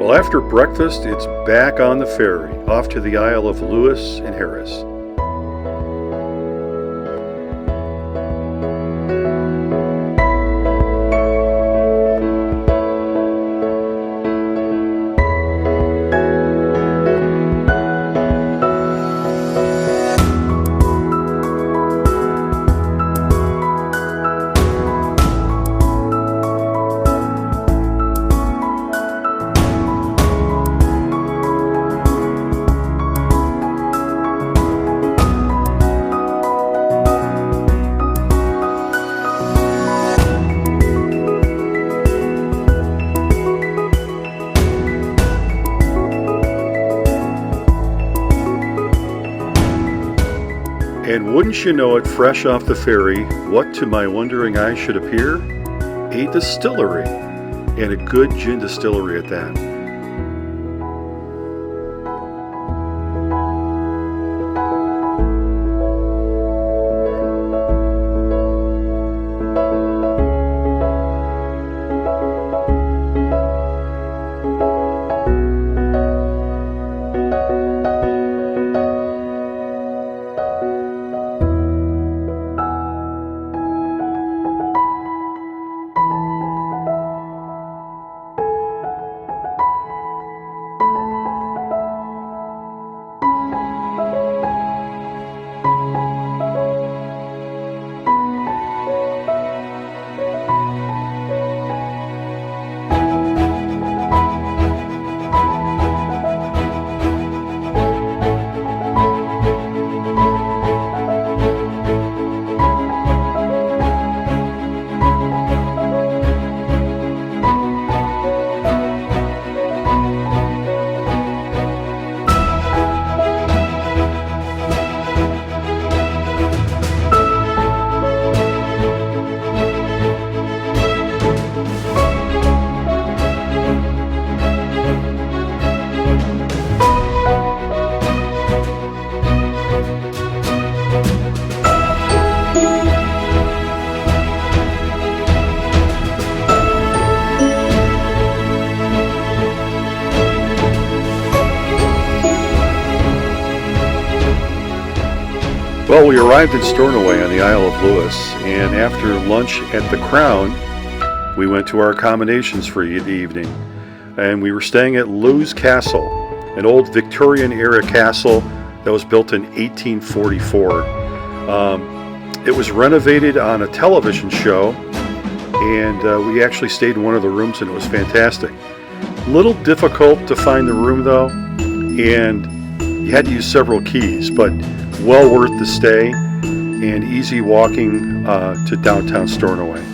Well, after breakfast, it's back on the ferry, off to the Isle of Lewis and Harris. And wouldn't you know it, fresh off the ferry, what to my wondering eye should appear? A distillery, and a good gin distillery at that. Well, we arrived in Stornoway on the Isle of Lewis, and after lunch at the Crown, we went to our accommodations for the evening. And we were staying at Lewes Castle, an old Victorian-era castle that was built in 1844. It was renovated on a television show, and we actually stayed in one of the rooms, and it was fantastic. Little difficult to find the room, though, and you had to use several keys, but well worth the stay and easy walking to downtown Stornoway.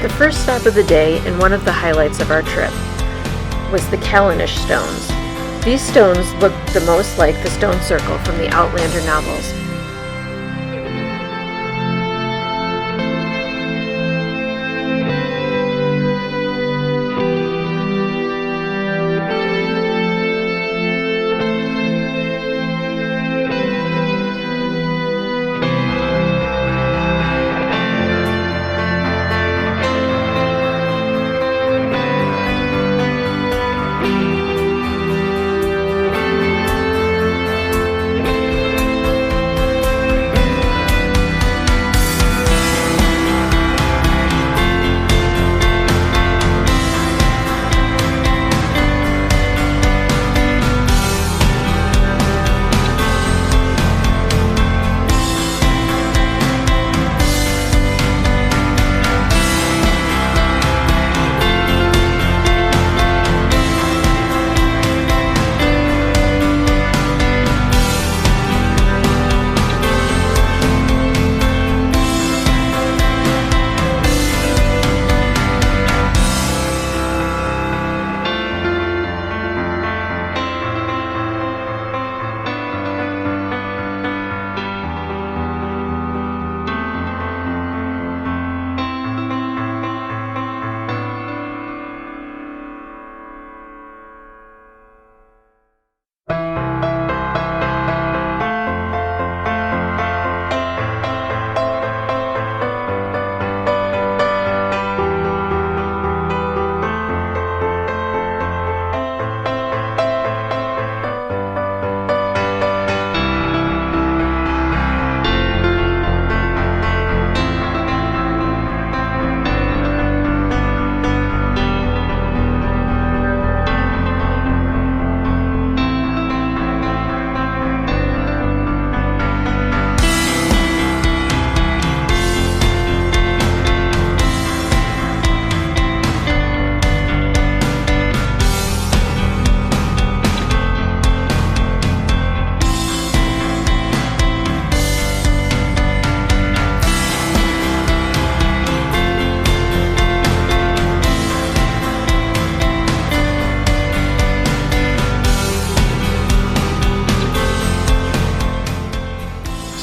The first stop of the day and one of the highlights of our trip was the Callanish stones. These stones look the most like the stone circle from the Outlander novels.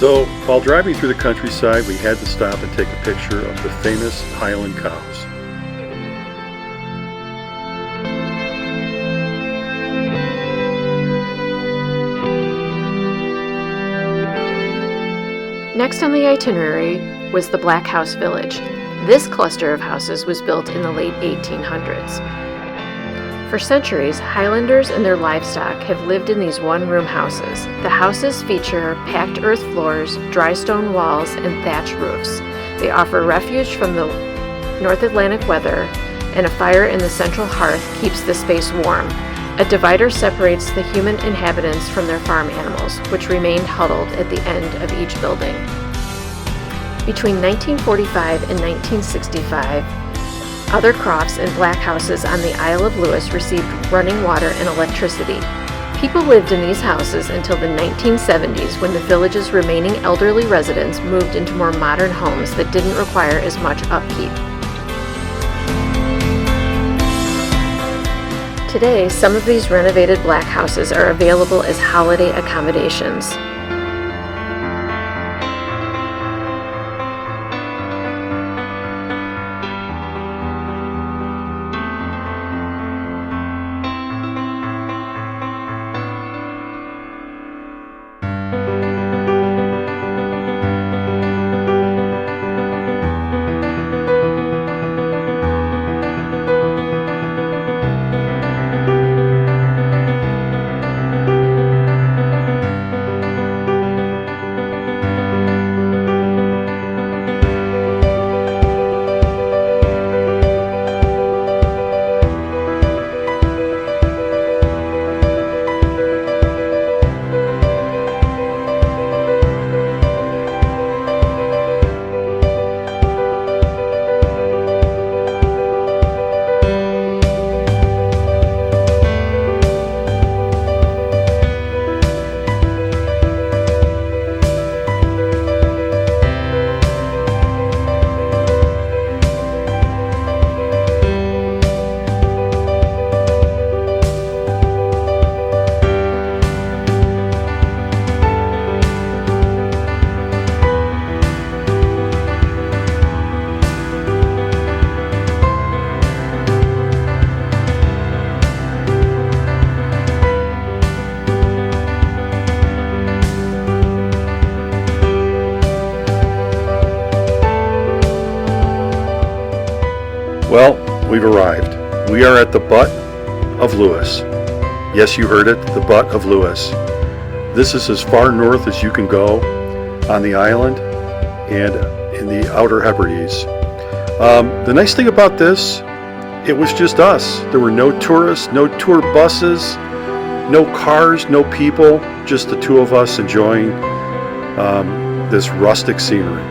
So, while driving through the countryside, we had to stop and take a picture of the famous Highland cows. Next on the itinerary was the Black House Village. This cluster of houses was built in the late 1800s. For centuries, Highlanders and their livestock have lived in these one-room houses. The houses feature packed earth floors, dry stone walls, and thatch roofs. They offer refuge from the North Atlantic weather, and a fire in the central hearth keeps the space warm. A divider separates the human inhabitants from their farm animals, which remained huddled at the end of each building. Between 1945 and 1965, other crofts and black houses on the Isle of Lewis received running water and electricity. People lived in these houses until the 1970s, when the village's remaining elderly residents moved into more modern homes that didn't require as much upkeep. Today, some of these renovated black houses are available as holiday accommodations. Well, we've arrived. We are at the butt of Lewis. Yes, you heard it, the butt of Lewis. This is as far north as you can go on the island and in the outer Hebrides. The nice thing about this, it was just us. There were no tourists, no tour buses, no cars, no people, just the two of us enjoying this rustic scenery.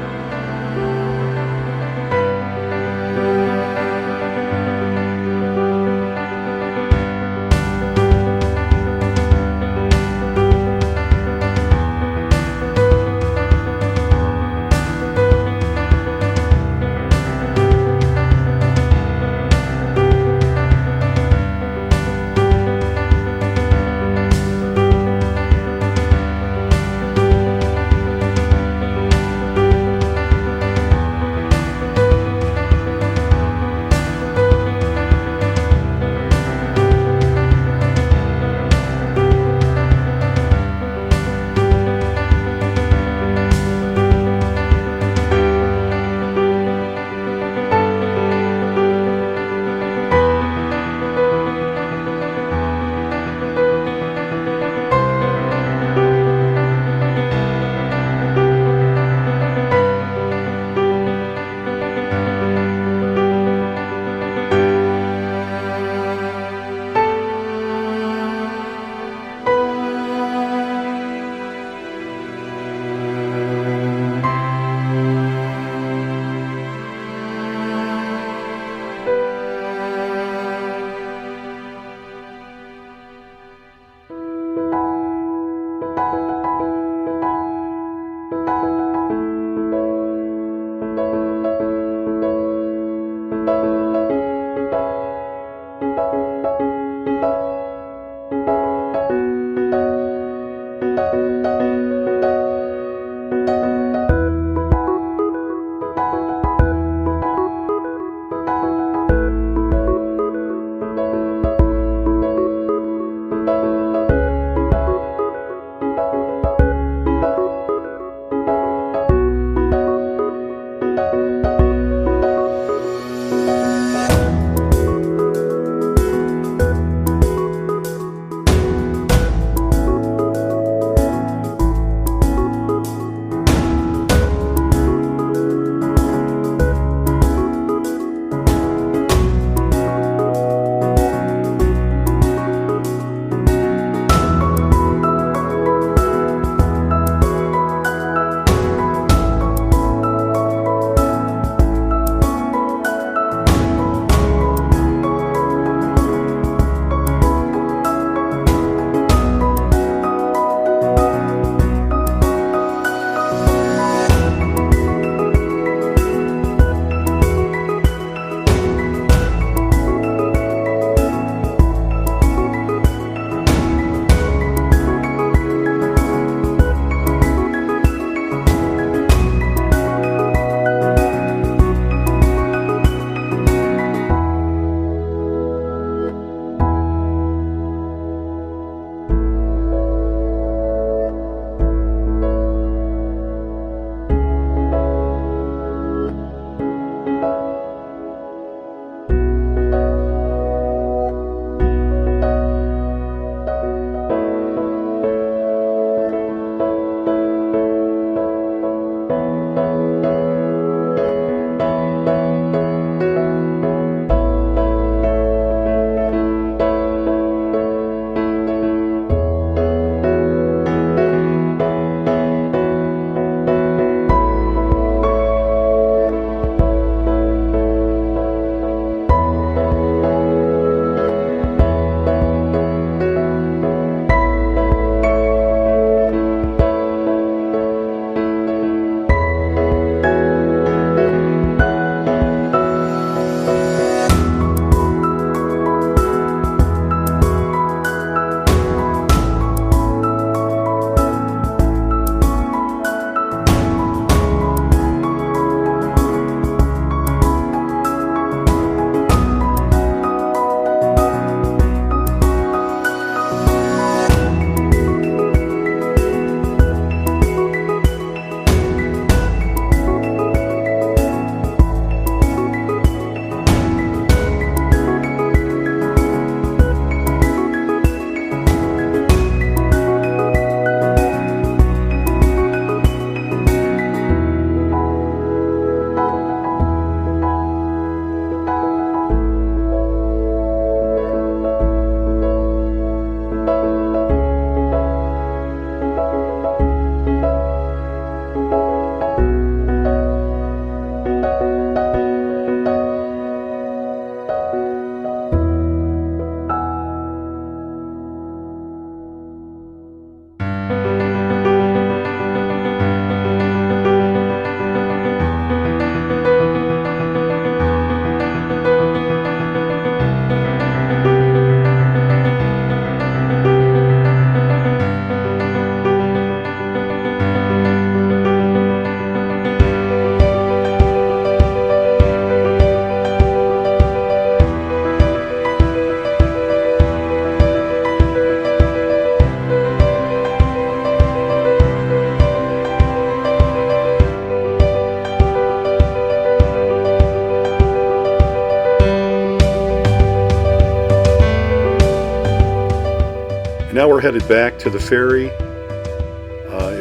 now we're headed back to the ferry.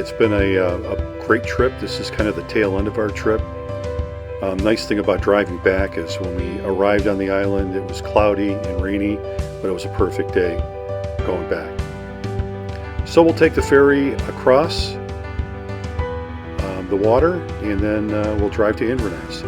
It's been a great trip. This is kind of the tail end of our trip. Nice thing about driving back is when we arrived on the island, it was cloudy and rainy, but it was a perfect day going back. So we'll take the ferry across the water, and then we'll drive to Inverness.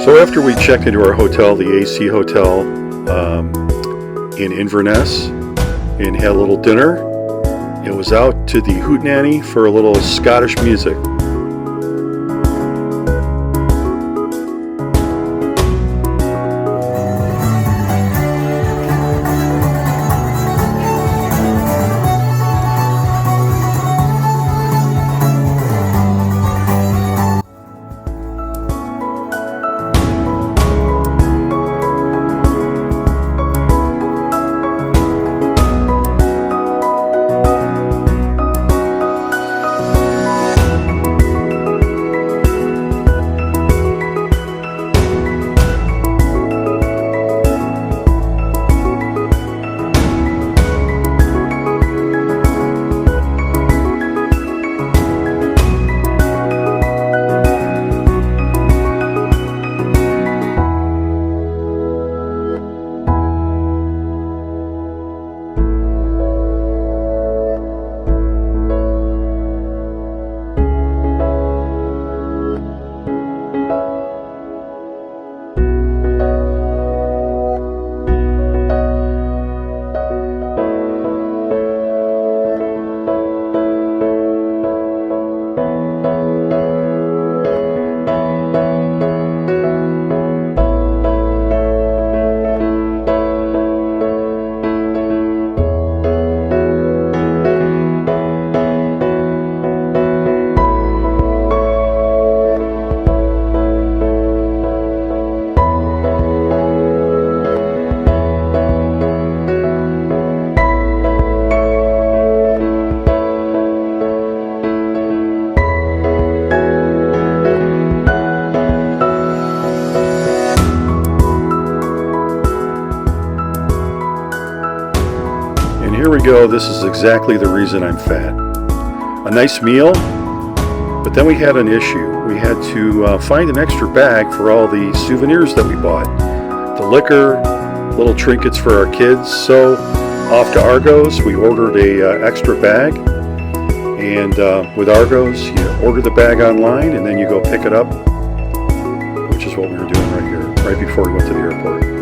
So after we checked into our hotel, the AC Hotel in Inverness, and had a little dinner, it was out to the Hootenanny for a little Scottish music. go, this is exactly the reason I'm fat. A nice meal, but then we had an issue. We had to find an extra bag for all the souvenirs that we bought. The liquor, little trinkets for our kids. So off to Argos, we ordered a extra bag. And with Argos, you order the bag online and then you go pick it up, which is what we were doing right here, right before we went to the airport.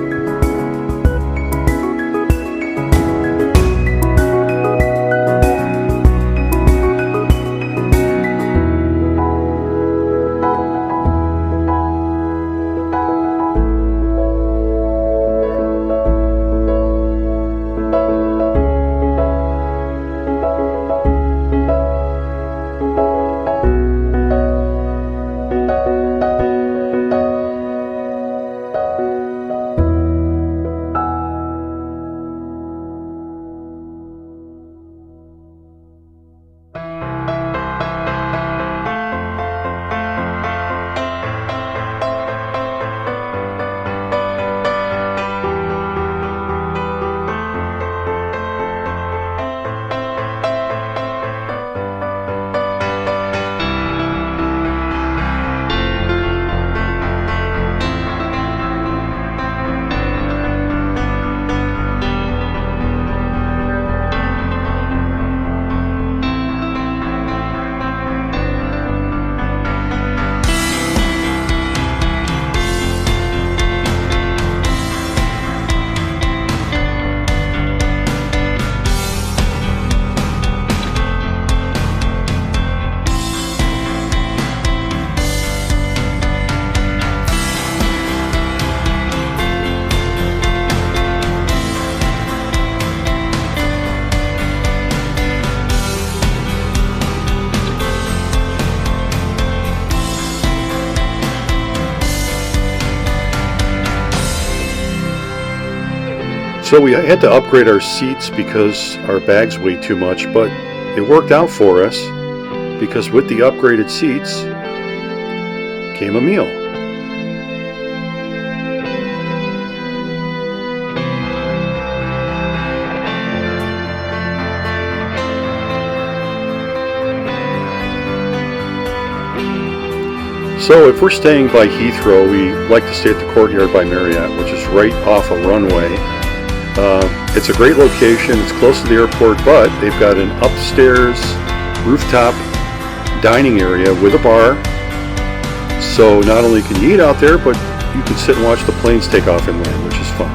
So we had to upgrade our seats because our bags weighed too much, but it worked out for us because with the upgraded seats came a meal. So if we're staying by Heathrow, we like to stay at the Courtyard by Marriott, which is right off a runway. It's a great location, it's close to the airport, but they've got an upstairs rooftop dining area with a bar. So not only can you eat out there, but you can sit and watch the planes take off and land, which is fun.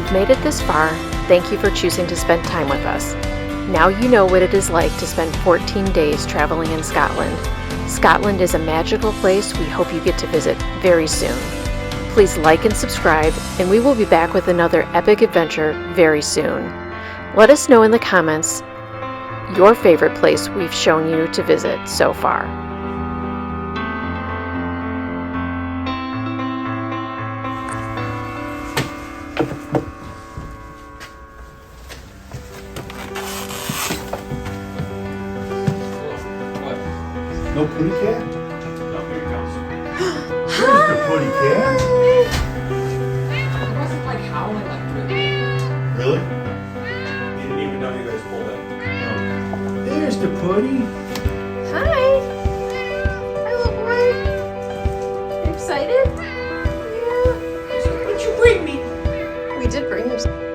you've made it this far, thank you for choosing to spend time with us. Now you know what it is like to spend 14 days traveling in Scotland. Scotland is a magical place we hope you get to visit very soon. Please like and subscribe, and we will be back with another epic adventure very soon. Let us know in the comments your favorite place we've shown you to visit so far. No putty cat? No, here he comes. There's the putty cat. It wasn't like howling like really. Really? He didn't even know you guys pulled in. There's the putty. Hi! Hi, little boy. You excited? Yeah. What'd you bring me? We did bring him some.